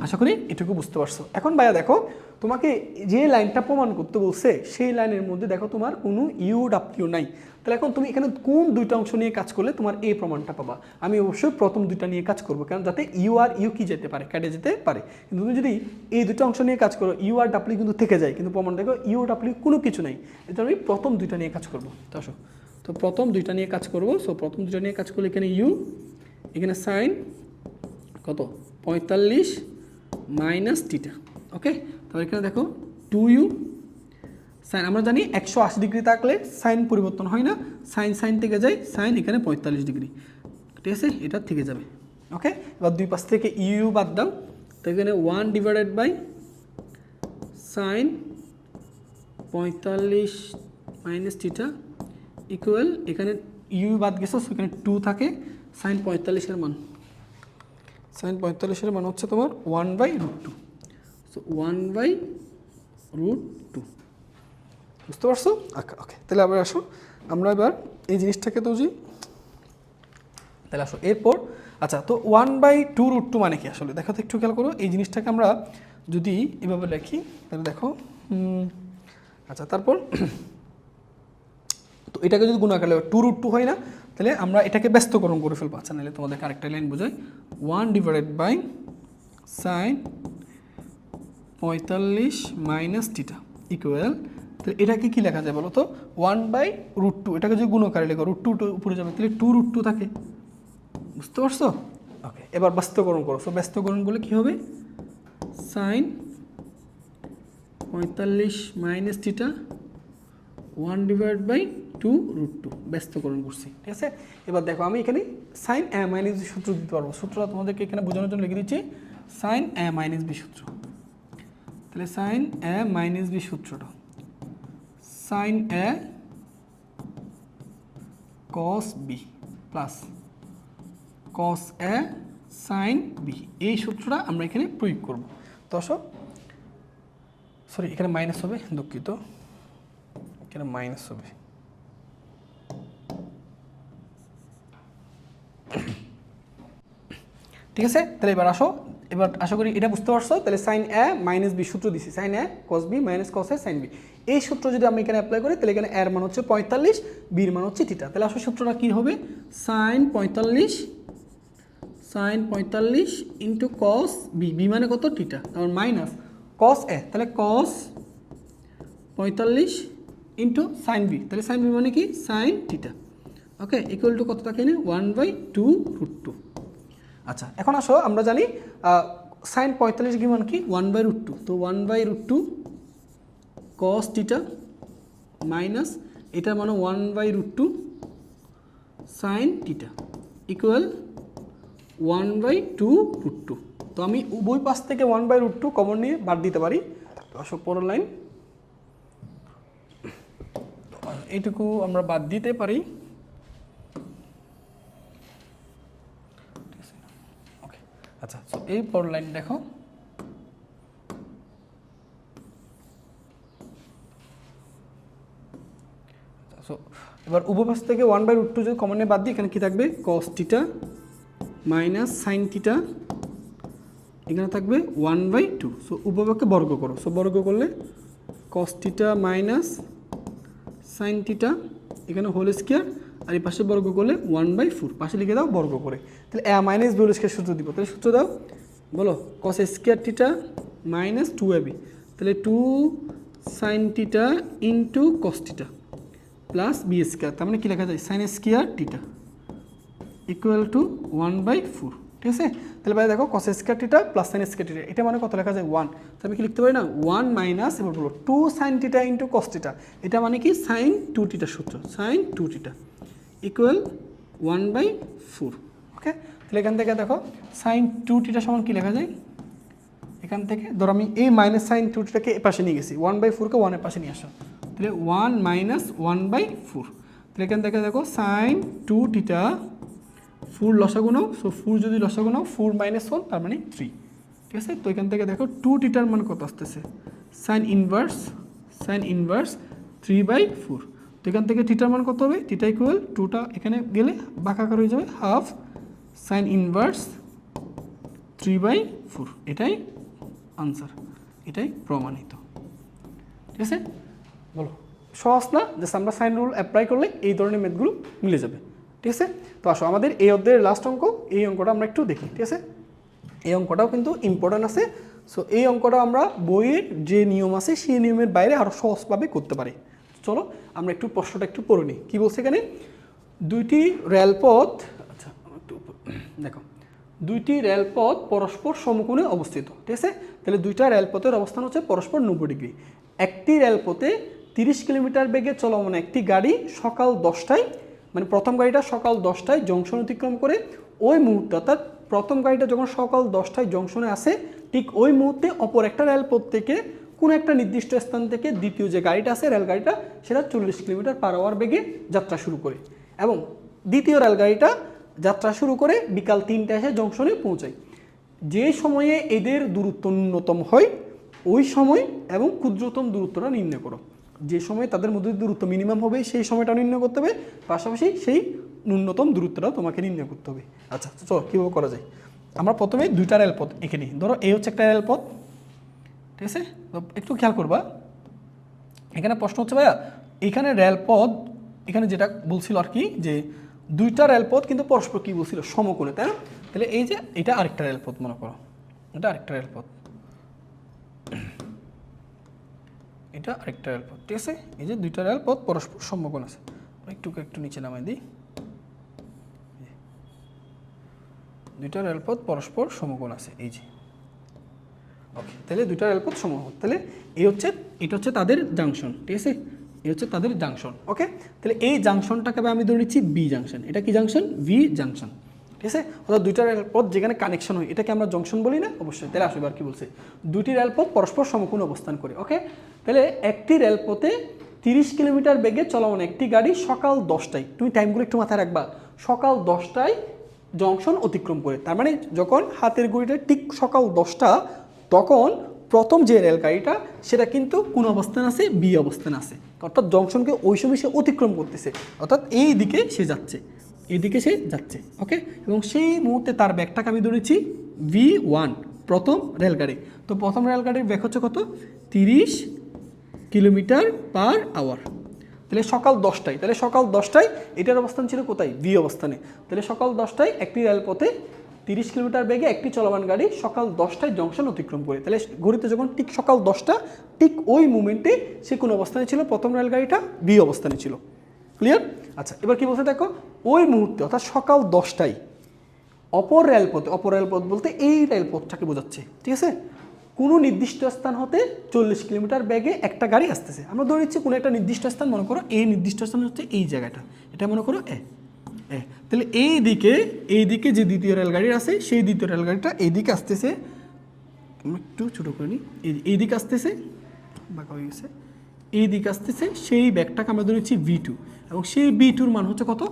আশা করি এটুকু বুঝতে পারছো। এখন ভাইয়া দেখো তোমাকে যে লাইনটা প্রমাণ করতে বলছে সেই লাইনের মধ্যে দেখো তোমার কোনো ইউ ডাব্লিউ নাই। তাহলে এখন তুমি এখানে কোন দুইটা অংশ নিয়ে কাজ করলে তোমার এই প্রমাণটা পাবা? আমি অবশ্যই প্রথম দুইটা নিয়ে কাজ করবো, কারণ যাতে ইউ আর ইউ কি যেতে পারে, কেটে যেতে পারে। কিন্তু তুমি যদি এই দুটো অংশ নিয়ে কাজ করো, ইউ আর ডাব্লিউ কিন্তু থেকে যায়, কিন্তু প্রমাণ দেখো ইউ ডাব্লিউ কোনো কিছু নাই। এটা আমি প্রথম দুইটা নিয়ে কাজ করবো। তো আসো, তো প্রথম দুইটা নিয়ে কাজ করবো। সো প্রথম দুইটা নিয়ে কাজ করলে এখানে ইউ, এখানে সাইন কত 45 মাইনাস থিটা। ওকে, তাহলে এখানে দেখো 2u সাইন, আমরা জানি 180 ডিগ্রি থাকলে সাইন পরিবর্তন হয় না, সাইন সাইন থেকে যায়, সাইন এখানে 45 ডিগ্রি, ঠিক আছে, এটা থেকে যাবে। ওকে, এবার দুই পাশ থেকে ইউ বাদ দাও, তো এখানে 1 divided by sine 45 minus theta equal, এখানে ইউ বাদ গেছো, এখানে 2 থাকে, সাইন 45-এর মান, সাইন 45-এর মান হচ্ছে তোমার 1/√2। সো 1/√2, বুঝতে পারছো? ওকে, তাহলে আবার আসো আমরা এবার এই জিনিসটাকে তুলছি। তাহলে আসো এরপর, আচ্ছা তো 1/2√2 মানে কি আসলে দেখো তো, একটু খেয়াল করো এই জিনিসটাকে আমরা যদি এভাবে লিখি তাহলে দেখো, আচ্ছা তারপর তো এটাকে যদি গুণাকার 2√2 হয় না, তাহলে আমরা এটাকে ব্যস্তকরণ করে ফেলবো। আচ্ছা নাহলে তোমাদেরকে আরেকটা লাইন বোঝাই, 1 divided by sine 45 minus theta equal, তাহলে এটাকে কি লেখা যায় বলো তো, 1/√2। এটাকে যদি গুণাকারে লেখো, √2 উপরে যাবে, তাহলে 2√2 থাকে, বুঝতে পারছো? ওকে, এবার ব্যস্তকরণ করো। সো ব্যস্তকরণ করলে কী হবে, sine 45 minus theta 1 divide by 2√2 ব্যস্তকরণ করছি, ঠিক আছে। এবার দেখো আমি এখানে সাইন এ মাইনাস বি সূত্র দিতে পারবো। সূত্রটা তোমাদেরকে এখানে বোঝানোর জন্য লিখে দিচ্ছি, সাইন এ মাইনাস বি সূত্র। তাহলে সাইন এ মাইনাস বি সূত্রটা, সাইন এ কস বি প্লাস কস এ সাইন বি, এই সূত্রটা আমরা এখানে প্রয়োগ করব। তো সরি এখানে মাইনাস হবে, দুঃখিত, এখানে মাইনাস হবে। ঠিক আছে, তাহলে এবার আসো, এবার আশা করি এটা বুঝতে পারছো। তাহলে সাইন এ মাইনাস বি সূত্র দিছি, সাইন এ কস বি মাইনাস কস এ সাইন বি। এই সূত্র যদি আমি এখানে অ্যাপ্লাই করি তাহলে এখানে এর মান হচ্ছে 45, বির মান হচ্ছে থিটা। তাহলে আসলে সূত্রটা কী হবে, sine 45 into cos B, B মানে কত থিটা, তারপর মাইনাস কস এ, তাহলে কস 45 ইন্টু সাইন বি, তাহলে সাইন বি মানে কি sine theta. Okay, equal to কত থাকে না 1/2√2। আচ্ছা, এখন আসো আমরা জানি সাইন 45 কি মান কি 1/√2, তো 1/√2 কস থিটা মাইনাস এটার মানে 1/√2 সাইন থিটা ইকুয়াল 1/2√2। তো আমি উভয় পাশ থেকে 1/√2 কমন নিয়ে বাদ দিতে পারি। তো আসো পরের লাইন, এইটুকু আমরা বাদ দিতে পারি। ওকে, আচ্ছা, সো এই পরের লাইন দেখো, সো এবার উপপাশ থেকে 1/√2 যদি কমন নিয়ে বাদ দিই, এখানে কি থাকবে cos theta minus sine theta, এখানে থাকবে 1/2। সো উপপাকে বর্গ করো, সো বর্গ করলে cos theta minus sine theta, এখানে হোল স্কোয়ার, আর এই পাশে বর্গ করলে 1/4, পাশে লিখে দাও বর্গ করে। তাহলে এ মাইনাস বি হোল স্কোয়ার সূত্র দিব, তাহলে সূত্র দাও বলো, কস স্কোয়ার থিটা মাইনাস 2ab, তাহলে 2 sine theta into cos theta plus B square, তার মানে কী লেখা যায় sine square theta equal to 1/4। ঠিক আছে, তাহলে ভাই দেখো cos square theta plus sine square theta, এটা মানে কত লেখা যায় 1, তাহলে আমি কি লিখতে পারি না 1 মাইনাস, এবার বলো 2 sine theta into cos theta, এটা মানে কি সাইন 2 থিটার সূত্র, সাইন 2 থিটা ইকুয়াল 1/4। ওকে, তাহলে এখান থেকে দেখো সাইন 2 থিটা সমান কি লেখা যায়, এখান থেকে ধরো আমি এই মাইনাস সাইন 2 থিটাকে এ পাশে নিয়ে গেছি, 1/4কে 1 এর পাশে নিয়ে আসো, তাহলে 1 মাইনাস 1/4। তাহলে এখান থেকে দেখো সাইন 2 থিটা 4 লসাগু নাও, সো 4 যদি লসাগু নাও 4 - 1 তার মানে 3। ঠিক আছে, তো এখান থেকে দেখো 2 থিটার মান কত আসতেছে, সাইন ইনভার্স 3/4। তো এখান থেকে থিটার মান কত হবে, থিটা ইকুয়াল 2টা এখানে গেলে বাঁকাকার হয়ে যাবে, হাফ সাইন ইনভার্স 3/4। এটাই আনসার, এটাই প্রমাণিত। ঠিক আছে, বলো সহজ না, জাস্ট আমরা সাইন রুল অ্যাপ্লাই করলে এই ধরনের ম্যাথগুলো মিলে যাবে। ঠিক আছে, তো আসো আমাদের এই অধ্যায়ের লাস্ট অঙ্ক, এই অঙ্কটা আমরা একটু দেখি। ঠিক আছে, এই অঙ্কটাও কিন্তু ইম্পর্ট্যান্ট আছে। সো এই অঙ্কটা আমরা বইয়ের যে নিয়ম আছে সেই নিয়মের বাইরে আরও সহজভাবে করতে পারি। চলো আমরা একটু প্রশ্নটা একটু পড়ে নিই, কী বলছে এখানে, দুইটি রেলপথ, আচ্ছা একটু দেখো, দুইটি রেলপথ পরস্পর সমকোণে অবস্থিত। ঠিক আছে, তাহলে দুইটা রেলপথের অবস্থান হচ্ছে পরস্পর 90 ডিগ্রি। একটি রেলপথে 30 কিলোমিটার বেগে চলমান একটি গাড়ি সকাল 10টায়, মানে প্রথম গাড়িটা সকাল 10টায় জংশন অতিক্রম করে, ওই মুহূর্তে অর্থাৎ প্রথম গাড়িটা যখন সকাল 10টায় জংশনে আসে, ঠিক ওই মুহূর্তে অপর একটা রেলপথ থেকে কোনো একটা নির্দিষ্ট স্থান থেকে দ্বিতীয় যে গাড়িটা আছে রেলগাড়িটা, সেটা 40 কিলোমিটার পার আওয়ার বেগে যাত্রা শুরু করে, এবং দ্বিতীয় রেলগাড়িটা যাত্রা শুরু করে বিকাল 3টায় এসে জংশনে পৌঁছায়। যে সময়ে এদের দূরত্ব ন্যূনতম হয় ওই সময় এবং ক্ষুদ্রতম দূরত্বটা নির্ণয় করো। যে সময় তাদের মধ্যে দূরত্ব মিনিমাম হবে সেই সময়টা নির্ণয় করতে হবে, পাশাপাশি সেই ন্যূনতম দূরত্বটা তোমাকে নির্ণয় করতে হবে। আচ্ছা চলো কীভাবে করা যায়, আমরা প্রথমে দুইটা রেলপথ এঁকে নিই। ধরো এই হচ্ছে একটা রেলপথ, ঠিক আছে, তো একটু খেয়াল করবা, এখানে প্রশ্ন হচ্ছে ভাইয়া এখানে রেলপথ, এখানে যেটা বলছিল আর কি যে দুইটা রেলপথ কিন্তু পরস্পর কী বলছিল সমকোণে, তাই না? তাহলে এই যে এটা আরেকটা রেলপথ মনে করো, এটা আরেকটা রেলপথ, এটা আরেকটা রেলপথ। ঠিক আছে, এই যে দুইটা রেলপথ পরস্পর সমকোণ আছে, একটু নিচে নামাই দিই, দুইটা রেলপথ পরস্পর সমকোণ আছে এই যে। ওকে, তাহলে দুইটা রেলপথ সমকোণ, তাহলে এটা হচ্ছে তাদের জাংশন। ঠিক আছে, এই হচ্ছে তাদের জাংশন। ওকে, তাহলে এই জাংশনটাকে আমি ধরে নিচ্ছি বি জাংশন। এটা কি জাংশন? V junction. ঠিক আছে, অর্থাৎ দুইটা রেলপথ যেখানে কানেকশন হয় এটাকে আমরা জংশন বলি না? অবশ্যই। তাহলে আসবে আর কি বলছে, দুটি রেলপথ পরস্পর সমকোণ অবস্থান করে। ওকে, তাহলে একটি রেলপথে 30 কিলোমিটার বেগে চলমান একটি গাড়ি সকাল 10টায়, তুমি টাইমগুলো একটু মাথায় রাখবা, সকাল 10টায় জংশন অতিক্রম করে, তার মানে যখন হাতের ঘড়িটা ঠিক সকাল 10টা, তখন প্রথম যে রেলগাড়িটা সেটা কিন্তু কোন অবস্থানে আছে, বি অবস্থানে আছে, অর্থাৎ জংশনকে ওই সময় সে অতিক্রম করতেছে, অর্থাৎ এই দিকে সে যাচ্ছে, এইদিকে সে যাচ্ছে। ওকে, এবং সেই মুহূর্তে তার ব্যাগটাকে আমি ধরেছি V1, প্রথম রেলগাড়ি। তো প্রথম রেলগাড়ির ব্যাগ হচ্ছে কত, 30 কিলোমিটার পার আওয়ার। তাহলে সকাল 10টায়, তাহলে সকাল 10টায় এটার অবস্থান ছিল কোথায়, বি অবস্থানে। তাহলে সকাল 10টায় একটি রেলপথে 30 কিলোমিটার বেগে একটি চলমান গাড়ি সকাল 10টায় জংশন অতিক্রম করে। তাহলে ঘড়িতে যখন ঠিক সকাল 10টা, ঠিক ওই মুমেন্টে সে কোন অবস্থানে ছিল, প্রথম রেলগাড়িটা বি অবস্থানে ছিল। ক্লিয়ার? আচ্ছা, এবার কি বলছে দেখো, ওই মুহূর্তে অর্থাৎ সকাল 10টায় অপর রেলপথ বলতে এই রেলপথটাকে বোঝাচ্ছে, ঠিক আছে, কোনো নির্দিষ্ট স্থান হতে 40 কিলোমিটার বেগে একটা গাড়ি আসতেছে। আমরা ধরে নিচ্ছি কোনো একটা নির্দিষ্ট স্থান, মনে করো এই নির্দিষ্ট স্থান হচ্ছে এই জায়গাটা, এটা মনে করো এ। তাহলে এইদিকে যে দ্বিতীয় রেলগাড়ি আছে, সেই দ্বিতীয় রেলগাড়িটা এইদিকে আসতেছে, একটু ছোটো করে নিই, এইদিকে আসতেছে, বাঁকা হয়ে গেছে, এইদিকে আসতেছে, সেই ব্যাগটাকে আমরা ধরে নিচ্ছি V2, এবং সেই V2-র মান হচ্ছে কত,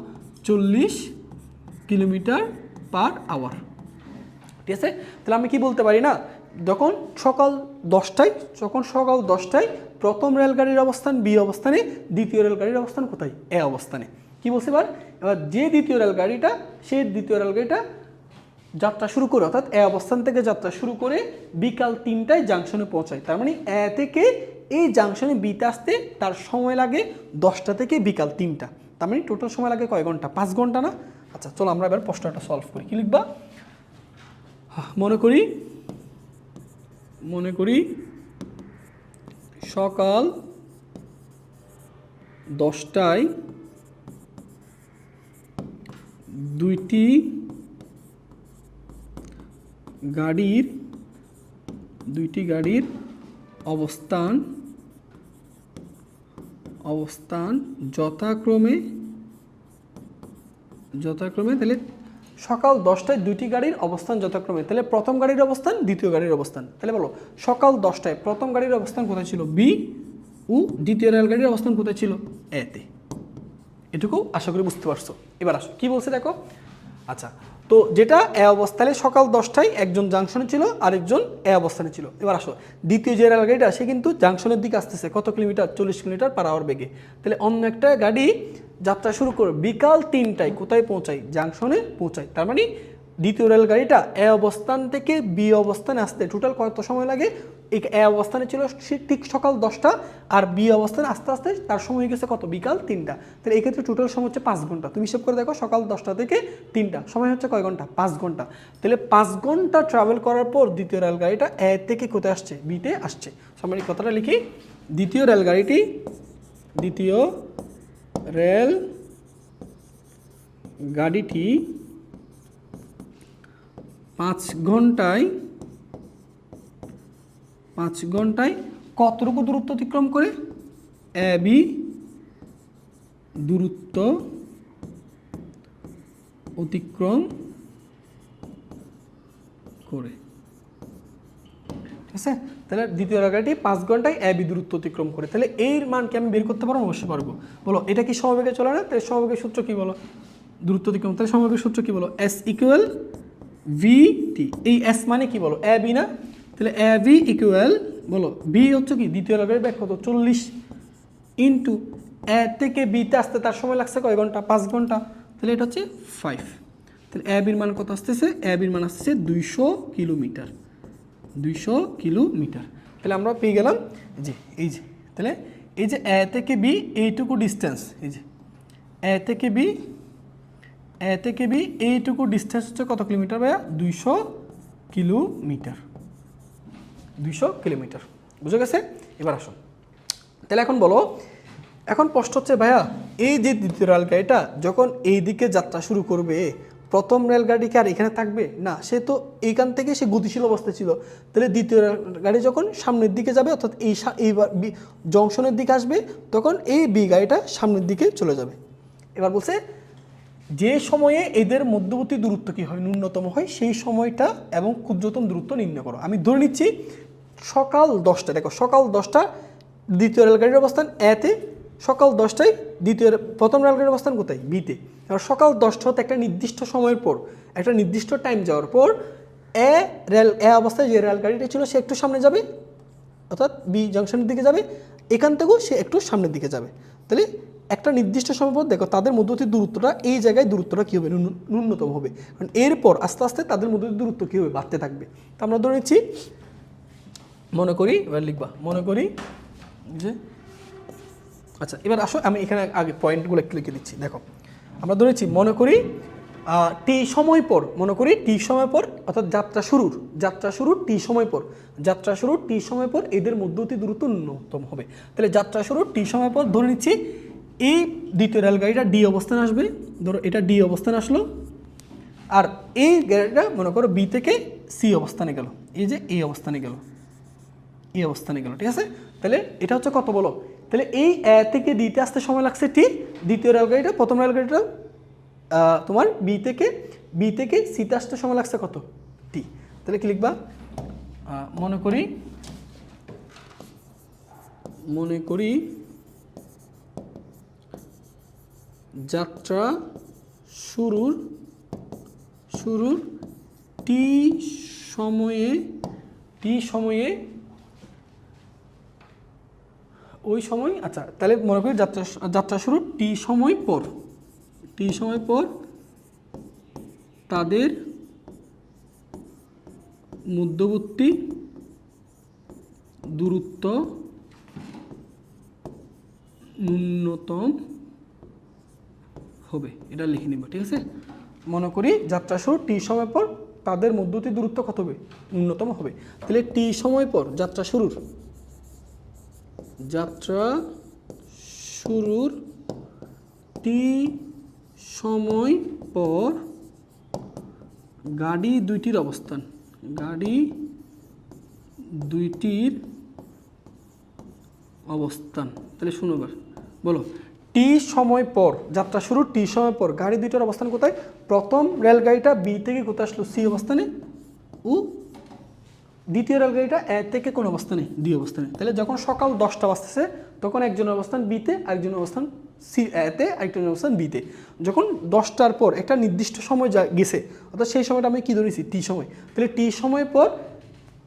40 কিলোমিটার পার আওয়ার। ঠিক আছে, তাহলে আমি কি বলতে পারি না, যখন সকাল 10টায় প্রথম রেলগাড়ির অবস্থান বি অবস্থানে, দ্বিতীয় রেলগাড়ির অবস্থান কোথায়, এ অবস্থানে। কি বলছে এবার যে দ্বিতীয় রেলগাড়িটা, সেই দ্বিতীয় রেলগাড়িটা যাত্রা শুরু করে, অর্থাৎ এ অবস্থান থেকে যাত্রা শুরু করে বিকাল 3টায় জাংশনে পৌঁছায়। তার মানে এ থেকে এই জাংশনে বিতে আসতে তার সময় লাগে 10টা থেকে বিকাল 3টা। তার মানে টোটাল সময় লাগে কয় ঘন্টা, 5 ঘন্টা না? আচ্ছা চলো আমরা এবার প্রশ্নটা সলভ করি। কি লিখবা, মনে করি সকাল 10টায় দুইটি গাড়ির অবস্থান যথাক্রমে তাহলে সকাল 10টায় দুইটি গাড়ির অবস্থান যথাক্রমে, তাহলে প্রথম গাড়ির অবস্থান, দ্বিতীয় গাড়ির অবস্থান। তাহলে বলো সকাল 10টায় প্রথম গাড়ির অবস্থান কোথায় ছিল, বি, ও দ্বিতীয় রেলগাড়ির অবস্থান কোথায় ছিল, এতে। এটুকু আশা করি বুঝতে পারছো। এবার আসো কি বলছে দেখো। আচ্ছা, তো যেটা এ অবস্থানে সকাল 10টায় একজন জাংশনে ছিল, আরেকজন এ অবস্থানে ছিল। এবার আসো দ্বিতীয় যে রেলগাড়িটা, সে কিন্তু জাংশনের দিকে আসতেছে কত কিলোমিটার, 40 কিলোমিটার পার আওয়ার বেগে। তাহলে অন্য একটা গাড়ি যাত্রা শুরু করে বিকাল 3টায় কোথায় পৌঁছায়, জাংশনে পৌঁছায়। তার মানে দ্বিতীয় রেলগাড়িটা এ অবস্থান থেকে বি অবস্থানে আসতে টোটাল কত সময় লাগে, এ অবস্থানে ছিল সে ঠিক সকাল 10টা, আর বি অবস্থানে আস্তে আস্তে তার সময় হয়ে গেছে কত, বিকাল 3টা। তাহলে এই ক্ষেত্রে টোটাল সময় হচ্ছে 5 ঘন্টা। তুমি হিসাব করে দেখো, সকাল 10টা থেকে 3টা সময় হচ্ছে কয় ঘন্টা, 5 ঘন্টা। তাহলে 5 ঘন্টা ট্রাভেল করার পর দ্বিতীয় রেলগাড়িটা এ থেকে কোথায় আসছে, বিতে আসছে। আমরা এই কথাটা লিখি, দ্বিতীয় রেলগাড়িটি 5 ঘন্টায় কতটুকু দূরত্ব অতিক্রম করে, এ বি দূরত্ব অতিক্রম করে। ঠিক আছে, তাহলে দ্বিতীয় রেলগাড়িটি 5 ঘন্টায় এ বি দূরত্ব অতিক্রম করে। তাহলে এর মানকে আমি বের করতে পারবো, অবশ্যই পারবো। বলো এটা কি সমবেগে চলে না? তাহলে সমবেগের সূত্র কি বলো, দূরত্ব অতিক্রম। তাহলে সমবেগের সূত্র কি বলো, এস ইকুয়াল ভি টি। এই এস মানে কি বলো, এ বি না? তাহলে এ বি ইকুয়াল বলো, বি হচ্ছে কি দ্বিতীয় রেলগাড়ির ব্যাগ কত, 40 ইন্টু এ থেকে বিতে আসতে তার সময় লাগছে কয় ঘন্টা, 5 ঘন্টা। তাহলে এটা হচ্ছে 5। তাহলে এ বির মান কত আসতেছে, এ বির মান আসতেছে 200 কিলোমিটার। তাহলে আমরা পেয়ে গেলাম যে তাহলে এই যে এ থেকে বি এইটুকু ডিস্টেন্স, এই যে এ থেকে বি এইটুকু ডিস্টেন্স হচ্ছে কত কিলোমিটার ভাইয়া, 200 কিলোমিটার। বুঝে গেছে? এবার আসুন, তাহলে এখন বলো, এখন প্রশ্ন হচ্ছে ভাইয়া, এই যে দ্বিতীয় রেলগাড়িটা যখন এই দিকে যাত্রা শুরু করবে, প্রথম রেলগাড়ি কি আর এখানে থাকবে না? সে তো এইখান থেকে সে গতিশীল অবস্থায় ছিল। তাহলে দ্বিতীয় গাড়ি যখন সামনের দিকে যাবে, অর্থাৎ এইবার জংশনের দিকে আসবে, তখন এই বি গাড়িটা সামনের দিকে চলে যাবে। এবার বলছে যে সময়ে এদের মধ্যবর্তী দূরত্ব কি হয়, ন্যূনতম হয়, সেই সময়টা এবং ক্ষুদ্রতম দূরত্ব নির্ণয় করো। আমি ধরে নিচ্ছি সকাল 10টা, দেখো সকাল 10টা দ্বিতীয় রেলগাড়ির অবস্থান এতে, সকাল 10টায় প্রথম রেলগাড়ির অবস্থান কোথায়, বিতে। এবার সকাল 10টা হতে একটা নির্দিষ্ট সময়ের পর, একটা নির্দিষ্ট টাইম যাওয়ার পর এ অবস্থায় যে রেলগাড়িটা ছিল সে একটু সামনে যাবে, অর্থাৎ বি জাংশনের দিকে যাবে, এখান থেকেও সে একটু সামনের দিকে যাবে। তাহলে একটা নির্দিষ্ট সময় পর দেখো তাদের মধ্যবর্তী দূরত্বটা এই জায়গায় দূরত্বটা কী হবে, ন্যূনতম হবে। কারণ এরপর আস্তে আস্তে তাদের মধ্যবর্তী দূরত্ব কী হবে, বাড়তে থাকবে। তো আমরা ধরে নিচ্ছি, মনে করি, এবার লিখবা, মনে করি যে আচ্ছা এবার আসো আমি এখানে আগে পয়েন্টগুলো একটু লিখে দিচ্ছি। দেখো আমরা ধরেছি, মনে করি টি সময় পর, মনে করি টি সময় পর, অর্থাৎ যাত্রা শুরুর টি সময় পর এদের মধ্যবর্তী দূরত্ব ন্যূনতম হবে। তাহলে যাত্রা শুরুর টি সময় পর ধরে নিচ্ছি এই দ্বিতীয় রেলগাড়িটা ডি অবস্থানে আসবে, ধরো এটা ডি অবস্থানে আসলো, আর এই গাড়িটা মনে করো বি থেকে সি অবস্থানে গেল, এই যে এই অবস্থানে গেল, ঠিক আছে। তাহলে এটা হচ্ছে কত বলো, তাহলে এই এ থেকে ডিতে আসতে সময় লাগছে টি, দ্বিতীয় রেলগাড়িটা, প্রথম রেলগাড়িটা তোমার বি থেকে সিতে আসতে সময় লাগছে কত, টি। তাহলে কি লিখবা, মনে করি যাত্রা শুরুর টি সময়ে ওই সময়, আচ্ছা তাহলে মনে করি যাত্রা শুরুর টি সময় পর তাদের মধ্যবর্তী দূরত্ব ন্যূনতম হবে, এটা লিখে নিব, ঠিক আছে। মনে করি যাত্রা শুরু টি সময় পর তাদের মধ্যবর্তী দূরত্ব কত হবে, ন্যূনতম হবে। তাহলে টি সময় পর যাত্রা শুরুর টি সময় পর গাড়ি দুইটির অবস্থান, তাহলে শুনো এবার বলো, টি সময় পর, যাত্রা শুরুর টি সময় পর গাড়ি দুইটার অবস্থান কোথায়, প্রথম রেলগাড়িটা বি থেকে কোথায় আসলো, সি অবস্থানে, ও দ্বিতীয় রেলগাড়িটা এ থেকে কোন অবস্থানে, ডি অবস্থানে। তাহলে যখন সকাল 10টা বাজতেছে তখন একজনের অবস্থান বিতে, আরেকজনের অবস্থান সি এতে, আরেকজনের অবস্থান বিতে। যখন 10টার পর একটা নির্দিষ্ট সময় গেছে, অর্থাৎ সেই সময়টা আমি কী ধরেছি, টি সময়। তাহলে টি সময় পর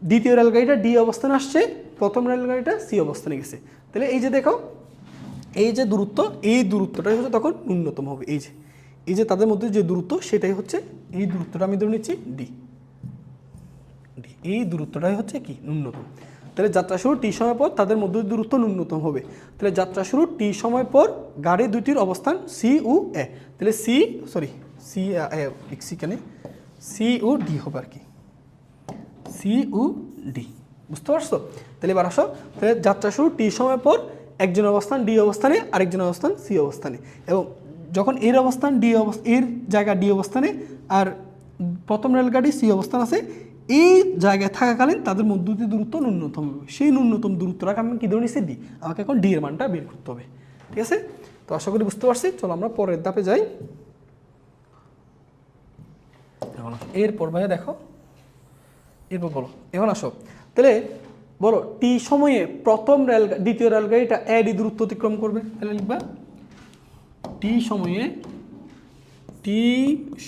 দ্বিতীয় রেলগাড়িটা ডি অবস্থানে আসছে, প্রথম রেলগাড়িটা সি অবস্থানে গেছে। তাহলে এই যে দেখো, এই যে দূরত্ব, এই দূরত্বটাই হচ্ছে তখন ন্যূনতম হবে। এই যে তাদের মধ্যে যে দূরত্ব, সেটাই হচ্ছে, এই দূরত্বটা আমি ধরে নিচ্ছি ডি, এই দূরত্বটাই হচ্ছে কি, ন্যূনতম। তাহলে যাত্রা শুরু টি সময় পর তাদের মধ্যে দূরত্ব ন্যূনতম হবে। তাহলে যাত্রা শুরু টি সময় পর গাড়ি দুটির অবস্থান সি ও এ, তাহলে সি ও ডি হবে আর কি, সি ও ডি, বুঝতে পারছো। তাহলে এবার আসো, তাহলে যাত্রা শুরু টি সময় পর একজনের অবস্থান ডি অবস্থানে, আরেকজনের অবস্থান সি অবস্থানে, এবং যখন এর অবস্থান এর জায়গা ডি অবস্থানে আর প্রথম রেলগাড়ি সি অবস্থান আছে, এই জায়গায় থাকাকালীন তাদের মধ্যবর্তী দূরত্ব ন্যূনতম হবে। সেই ন্যূনতম দূরত্বটাকে আমি কী ধরে নিচ্ছি, ডি। আমাকে এখন ডি এর মানটা বের করতে হবে, ঠিক আছে। তো আশা করি বুঝতে পারছি। চলো আমরা পরের ধাপে যাই। এরপর ভাইয়া দেখো, এরপর বলো, এখন আসো, তাহলে বলো টি সময়ে দ্বিতীয় রেলগাড়িটা এ ডি দূরত্ব অতিক্রম করবে। তাহলে লিখবা টি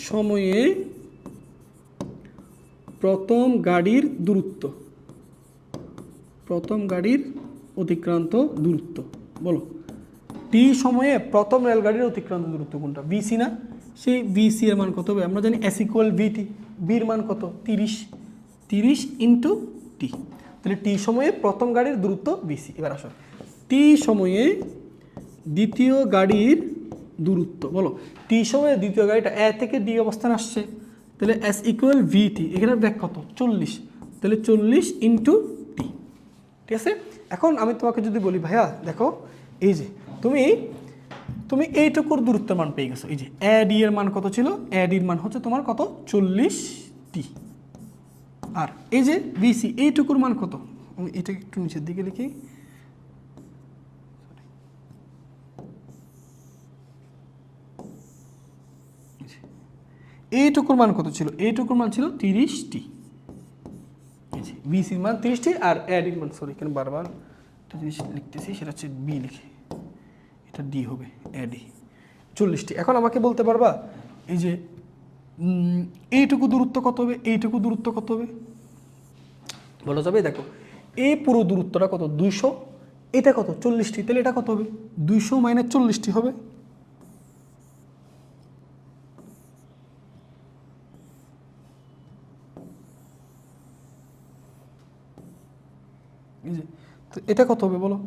সময়ে প্রথম গাড়ির অতিক্রান্ত দূরত্ব, বলো টি সময়ে প্রথম রেলগাড়ির অতিক্রান্ত দূরত্ব কোনটা, বিসি না? সেই বিসি এর মান কত হবে, আমরা জানি এস ইকুয়াল ভিটি, বির মান কত, 30 ইন্টু টি। তাহলে টি সময়ে প্রথম গাড়ির দূরত্ব বিসি। এবার আসো, টি সময়ে দ্বিতীয় গাড়ির দূরত্ব, বলো টি সময়ে দ্বিতীয় গাড়িটা এ থেকে ডি অবস্থান আসছে, তাহলে এস ইকুয়াল ভিটি, এখানে ব্যাক কত, 40, তাহলে 40 ইন্টু টি, ঠিক আছে। এখন আমি তোমাকে যদি বলি ভাইয়া দেখো, এই যে তুমি এইটুকুর দূরত্বের মান পেয়ে গেছো। এই যে এ ডি এর মান কত ছিল, এ ডির মান হচ্ছে তোমার কত, 40 টি, আর এই যে বিসি এইটুকুর মান কত, আমি এটা একটু নিচের দিকে লিখি, এইটুকুর মান কত ছিল, এইটুকুর মান ছিল 30 টি, বিসির মান 30 টি, আর এডির মান, সরি কেন বারবার একটা জিনিস লিখতেছি, সেটা হচ্ছে বি লিখে, এটা ডি হবে, এডি 40 টি। এখন আমাকে বলতে পারবা এই যে এইটুকু দূরত্ব কত হবে, এইটুকু দূরত্ব কত হবে, বলা যাবে। দেখো এই পুরো দূরত্বটা কত 200, এটা কত 40টি, তাহলে এটা কত হবে 200 মাইনাস 40টি হবে। তো এটা কত হবে বলো,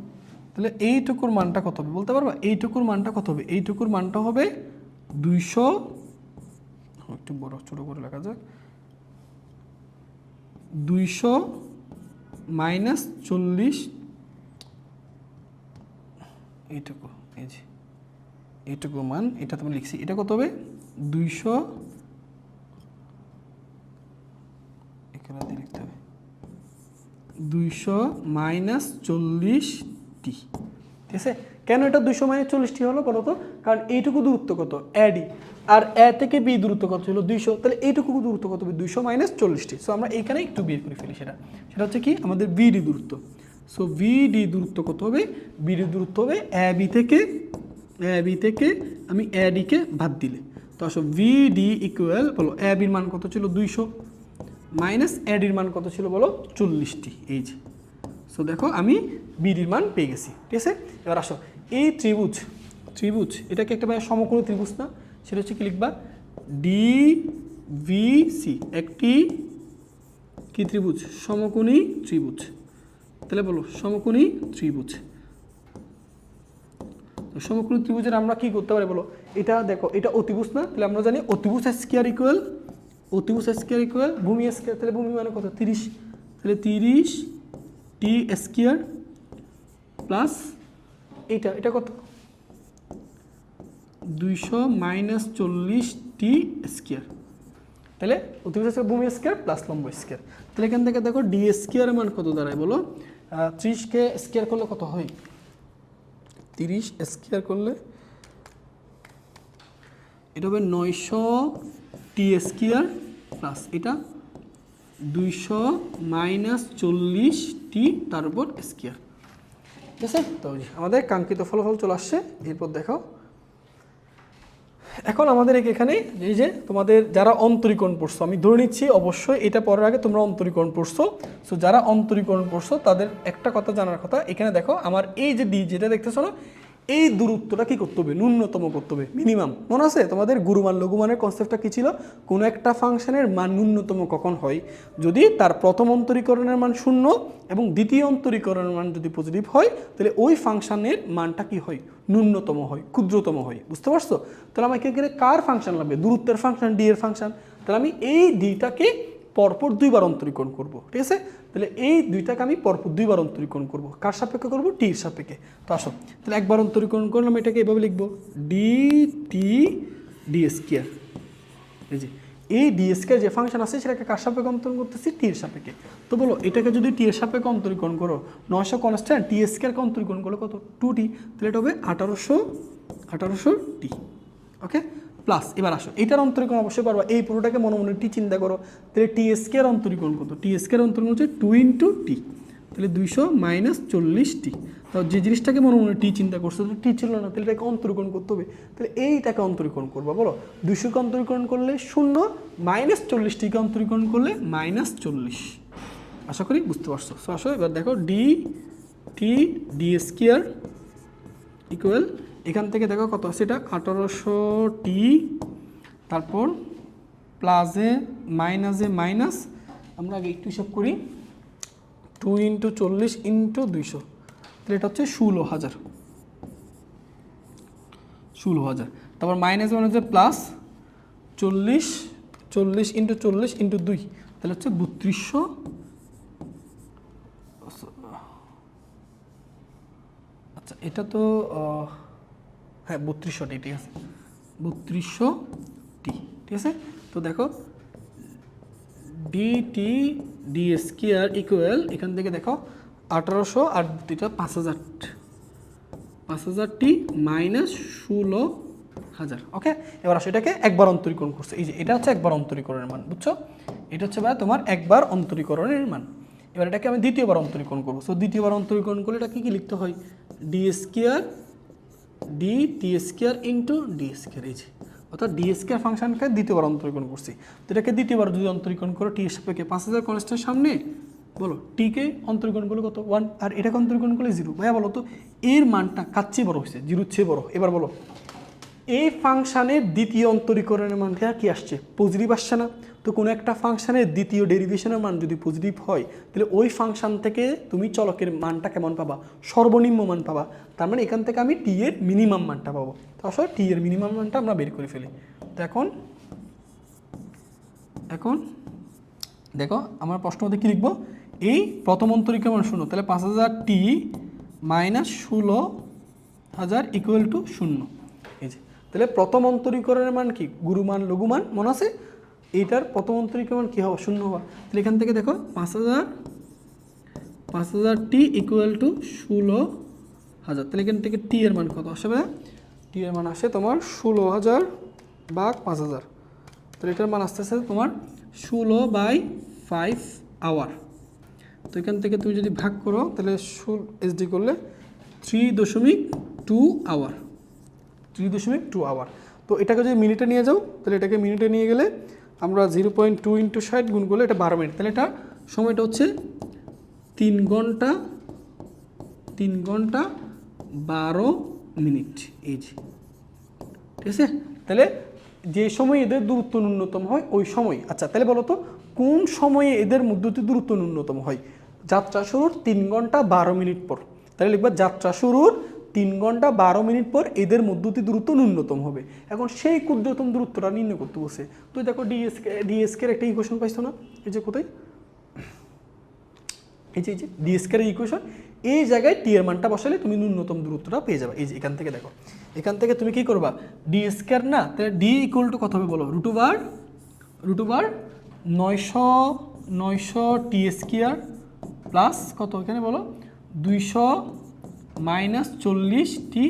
তাহলে এইটুকুর মানটা কত হবে বলতে পারবা? এইটুকুর মানটা কত হবে? এইটুকুর মানটা হবে 200, একটু বড় ছোট করে লেখা যাক, 200 মাইনাস 40, এইটুকু, এই যে এইটুকু মান, এটা তুমি লিখছি, এটা কত হবে 200, এখানে দিয়ে লিখতে হবে 200 মাইনাস 40টি, ঠিক আছে? কেন এটা 200 মাইনাস 40টি হলো বলো তো? কারণ এইটুকু দূরত্ব কত এডি, আর এ থেকে বি দূরত্ব কত ছিল 200, তাহলে এইটুকু দূরত্ব কত হবে 200 মাইনাস 40টি। সো আমরা এইখানে একটু বের করে ফেলি, সেটা হচ্ছে কি আমাদের বিডি দূরত্ব। সো বিডি দূরত্ব কত হবে? বিডি দূরত্ব হবে এ বি থেকে আমি এডিকে বাদ দিলে, তো আসো ভিডি ইকুয়াল বলো এ বির মান কত ছিল 200 মাইনাস এডির মান কত ছিল বলো 40টি, এই যে। সো দেখো আমি বিডির মান পেয়ে গেছি, ঠিক আছে? এবার আসো এই ত্রিভুজ এটাকে একটা সমকোণী ত্রিভুজ না, সেটা হচ্ছে কি লিখবা ডিভিসি, একটি কি ত্রিভুজ? সমকোণী ত্রিভুজ। তাহলে বলো সমকোণী ত্রিভুজ। সমকোণী ত্রিভুজের আমরা কি করতে পারি বলো? এটা দেখো এটা অতিভুজ না, তাহলে আমরা জানি অতিভুজ স্কয়ার ইকুয়াল ভূমি স্কয়ার, তাহলে ভূমি মানে কত 30, তাহলে 30 টি স্কয়ার প্লাস এটা কত 200 মাইনাস 40টি স্কয়ার, তাহলে অতিভুজ স্কয়ার ভূমি স্কয়ার প্লাস লম্ব স্কয়ার। তাহলে এখান থেকে দেখো ডি স্কয়ারের মান কত দাঁড়ায় বলো? 30কে স্কয়ার করলে কত হয়? 30 স্কয়ার করলে এটা হবে 900 টি স্কয়ার প্লাস এটা 200 মাইনাস 40টি তার উপর স্কয়ার, ঠিক আছে? তো আমাদের কাঙ্ক্ষিত ফলাফল চলে আসছে। এরপর দেখো এখন আমাদের এখানে এই যে তোমাদের যারা অন্তরীকরণ পড়ছো, আমি ধরে নিচ্ছি অবশ্যই এটা পড়ার আগে তোমরা অন্তরীকরণ পড়ছো। সো যারা অন্তরীকরণ পড়ছো তাদের একটা কথা জানার কথা, এখানে দেখো আমার এই যে ডি যেটা দেখতেছো না, এই দূরত্বটা কি করতে হবে? ন্যূনতম করতে হবে, মিনিমাম। মনে আছে তোমাদের গুরুমান লঘুমানের কনসেপ্টটা কি ছিল? কোনো একটা ফাংশনের মান ন্যূনতম কখন হয়? যদি তার প্রথম অন্তরীকরণের মান 0 এবং দ্বিতীয় অন্তরীকরণের মান যদি পজিটিভ হয়, তাহলে ওই ফাংশনের মানটা কি হয়? ন্যূনতম হয়, ক্ষুদ্রতম হয়। বুঝতে পারছো? তাহলে আমাকে এখানে কার ফাংশন লাগবে? দূরত্বের ফাংশন, ডি এর ফাংশন। তাহলে আমি এই ডিটাকে পরপর 2বার অন্তরীকরণ করব, ঠিক আছে? তাহলে এই দুইটাকে আমি পরপর 2বার অন্তরীকরণ করব। কার সাপেক্ষে করব? টির সাপেক্ষে। তো আসো তাহলে একবার অন্তরীকরণ করলাম, এটাকে এভাবে লিখবো ডি টি ডি স্কয়ার। এই যে এই ডি স্কয়ার যে ফাংশন আছে সেটাকে কার সাপেক্ষে অন্তরীকরণ করতেছি? টির সাপেক্ষে। তো বলো এটাকে যদি টি এর সাপেক্ষে অন্তরীকরণ করো, 900 কনস্ট্যান্ট টি স্কয়ারকে অন্তরীকরণ করলে কত? 2t, তাহলে এটা হবে 1800 টি। ওকে, প্লাস এবার আসো এটার অন্তরীকরণ অবশ্যই পারবা, এই পুরোটাকে মনে মনে টি চিন্তা করো। তাহলে টি স্কয়ার অন্তরীকরণ কত? টি স্কয়ার অন্তরীকরণ হচ্ছে 2 ইন্টু টি, তাহলে 200 মাইনাস 40টি। তাও যে জিনিসটাকে মনে মনে টি চিন্তা করছো, টি ছিল না, তাহলে এটাকে অন্তরীকরণ করতে হবে। তাহলে এইটাকে অন্তরীকরণ করবা, বলো 200কে অন্তরীকরণ করলে 0, মাইনাস 40টিকে অন্তরীকরণ করলে মাইনাস 40। আশা করি বুঝতে পারছো। সো আসো এবার দেখো D T D square equal, এখান থেকে দেখো কত আছে, এটা 1800টি, তারপর প্লাসে মাইনাসে মাইনাস, আমরা আগে একটু হিসাব করি, 2 ইন্টু 40 ইন্টু 200, তাহলে এটা হচ্ছে 16,000। তারপর মাইনাস মানে হচ্ছে প্লাস 40 ইন্টু 40 ইন্টু 2, তাহলে হচ্ছে 3200। আচ্ছা এটা তো হ্যাঁ 3200টি, ঠিক আছে 3200টি, ঠিক আছে। তো দেখো ডিটি ডি স্কয়ার ইকুয়াল, এখান থেকে দেখো 1800 আর দুইটা 5000টি মাইনাস 16,000। ওকে, এবার আসো এটাকে একবার অন্তরীকরণ করছে, এই যে এটা হচ্ছে একবার অন্তরীকরণের মান, বুঝছো? এটা হচ্ছে ভাই তোমার একবার অন্তরীকরণের মান। এবার এটাকে আমি দ্বিতীয়বার অন্তরীকরণ করবো। সো দ্বিতীয়বার অন্তরীকরণ করলে এটা কি লিখতে হয়? D square D T square into D square, এই যে অর্থাৎ ডি স্কয়ার ফাংশনকে দ্বিতীয়বার অন্তরীকরণ করছি। তো এটাকে দ্বিতীয়বার যদি অন্তরীকরণ করো টি এর সাপেক্ষে 5000 কনস্ট্যান্ট সামনে বলো টিকে অন্তরীকরণ করলে কত 1, আর এটাকে অন্তরীকরণ করলে 0। ভাইয়া বলো তো এর মানটা কার চেয়ে বড় হয়েছে, 0-র চেয়ে বড়। এবার বলো এই ফাংশানের দ্বিতীয় অন্তরীকরণের মান কি আসছে, পজিটিভ আসছে না? তো কোনো একটা ফাংশানের দ্বিতীয় ডেরিভেশনের মান যদি পজিটিভ হয় তাহলে ওই ফাংশান থেকে তুমি চলকের মানটা কেমন পাবা, সর্বনিম্ন মান পাবা। তার মানে এখান থেকে আমি টি এর মিনিমাম মানটা পাবো। তো আসলে টি এর মিনিমাম মানটা আমরা বের করে ফেলি। তো এখন দেখো আমার প্রশ্ন মধ্যে কী লিখবো, এই প্রথম অন্তরীকরণ মান 0, তাহলে 5000 টি মাইনাস 16000 ইকুয়াল টু 0। এই যে তাহলে প্রথম অন্তরীকরণের মান কি, গুরুমান লঘুমান মনে আছে, এইটার প্রথম অন্তরীকরণ কী হবে, 0 হওয়া। তাহলে এখান থেকে দেখো 5000 টি ইকুয়াল টু 16000, তাহলে এখান থেকে টি এর মান কত আসবে, টি এর মান আসে তোমার 16000 ভাগ 5000, তাহলে এটার মান আসতেছে তোমার 16/5 আওয়ার। তো এখান থেকে তুমি যদি ভাগ করো তাহলে এসডি করলে 3.2 আওয়ার, 3.2 আওয়ার। তো এটাকে যদি মিনিটে নিয়ে যাও তাহলে এটাকে মিনিটে নিয়ে গেলে আমরা 0.2 × 60 গুণ করলে এটা 12 মিনিট, তাহলে এটা সময়টা হচ্ছে 3 ঘন্টা 12 মিনিট। এই যে ঠিক আছে, তাহলে যে সময় এদের দূরত্ব ন্যূনতম হয় ওই সময়। আচ্ছা তাহলে বলো তো কোন সময়ে এদের মধ্যবর্তী দূরত্ব ন্যূনতম হয়, যাত্রা শুরুর 3 ঘন্টা 12 মিনিট পর। তাহলে লিখবা যাত্রা শুরুর 3 ঘন্টা 12 মিনিট পর এদের মধ্যবর্তী দূরত্ব ন্যূনতম হবে। এখন সেই ক্ষুদ্রতম দূরত্বটা নির্ণয় করতে বসে তো দেখো ডিএসকে একটা ইকুয়েশন পাইছো না, এই যে কোথায়, এই যে ডিএসকে এর ইকুয়েশন, এই জায়গায় টি এর মানটা বসালে তুমি ন্যূনতম দূরত্বটা পেয়ে যাবে। এই যে এখান থেকে দেখো, এখান থেকে তুমি কি করবা, ডি স্কয়ার না, তাহলে ডি ইকুয়াল টু কত হবে বলো, রুট ওভার 900 টি স্কয়ার প্লাস কত এখানে বলো 200 মাইনাস 40 টি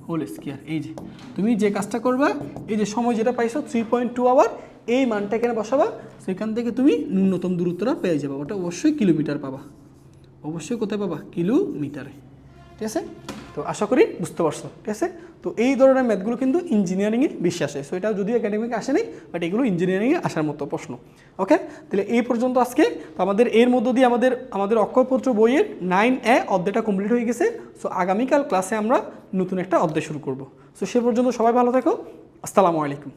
হোল স্কয়ার। এই যে তুমি যে কাজটা করবা, এই যে সময় যেটা পাইছো 3.2 আওয়ার, এই মানটা এখানে বসাবা, সেখান থেকে তুমি ন্যূনতম দূরত্বটা পেয়ে যাবে। ওটা অবশ্যই কিলোমিটার পাবা, অবশ্যই কোথায় পাবা, কিলোমিটারে। ঠিক আছে, তো আশা করি বুঝতে পারছো। ঠিক আছে, তো এই ধরনের ম্যাথগুলো কিন্তু ইঞ্জিনিয়ারিংয়ে বেশি আসে। সো এটা যদিও একাডেমিকে আসে নাই, বাট এগুলো ইঞ্জিনিয়ারিংয়ে আসার মতো প্রশ্ন। ওকে, তাহলে এই পর্যন্ত আজকে। তো আমাদের এর মধ্য দিয়ে আমাদের অক্ষরপত্র বইয়ের 9A অধ্যায়টা কমপ্লিট হয়ে গেছে। সো আগামীকাল ক্লাসে আমরা নতুন একটা অধ্যায় শুরু করব। সো সে পর্যন্ত সবাই ভালো থেকো, আসসালামু আলাইকুম।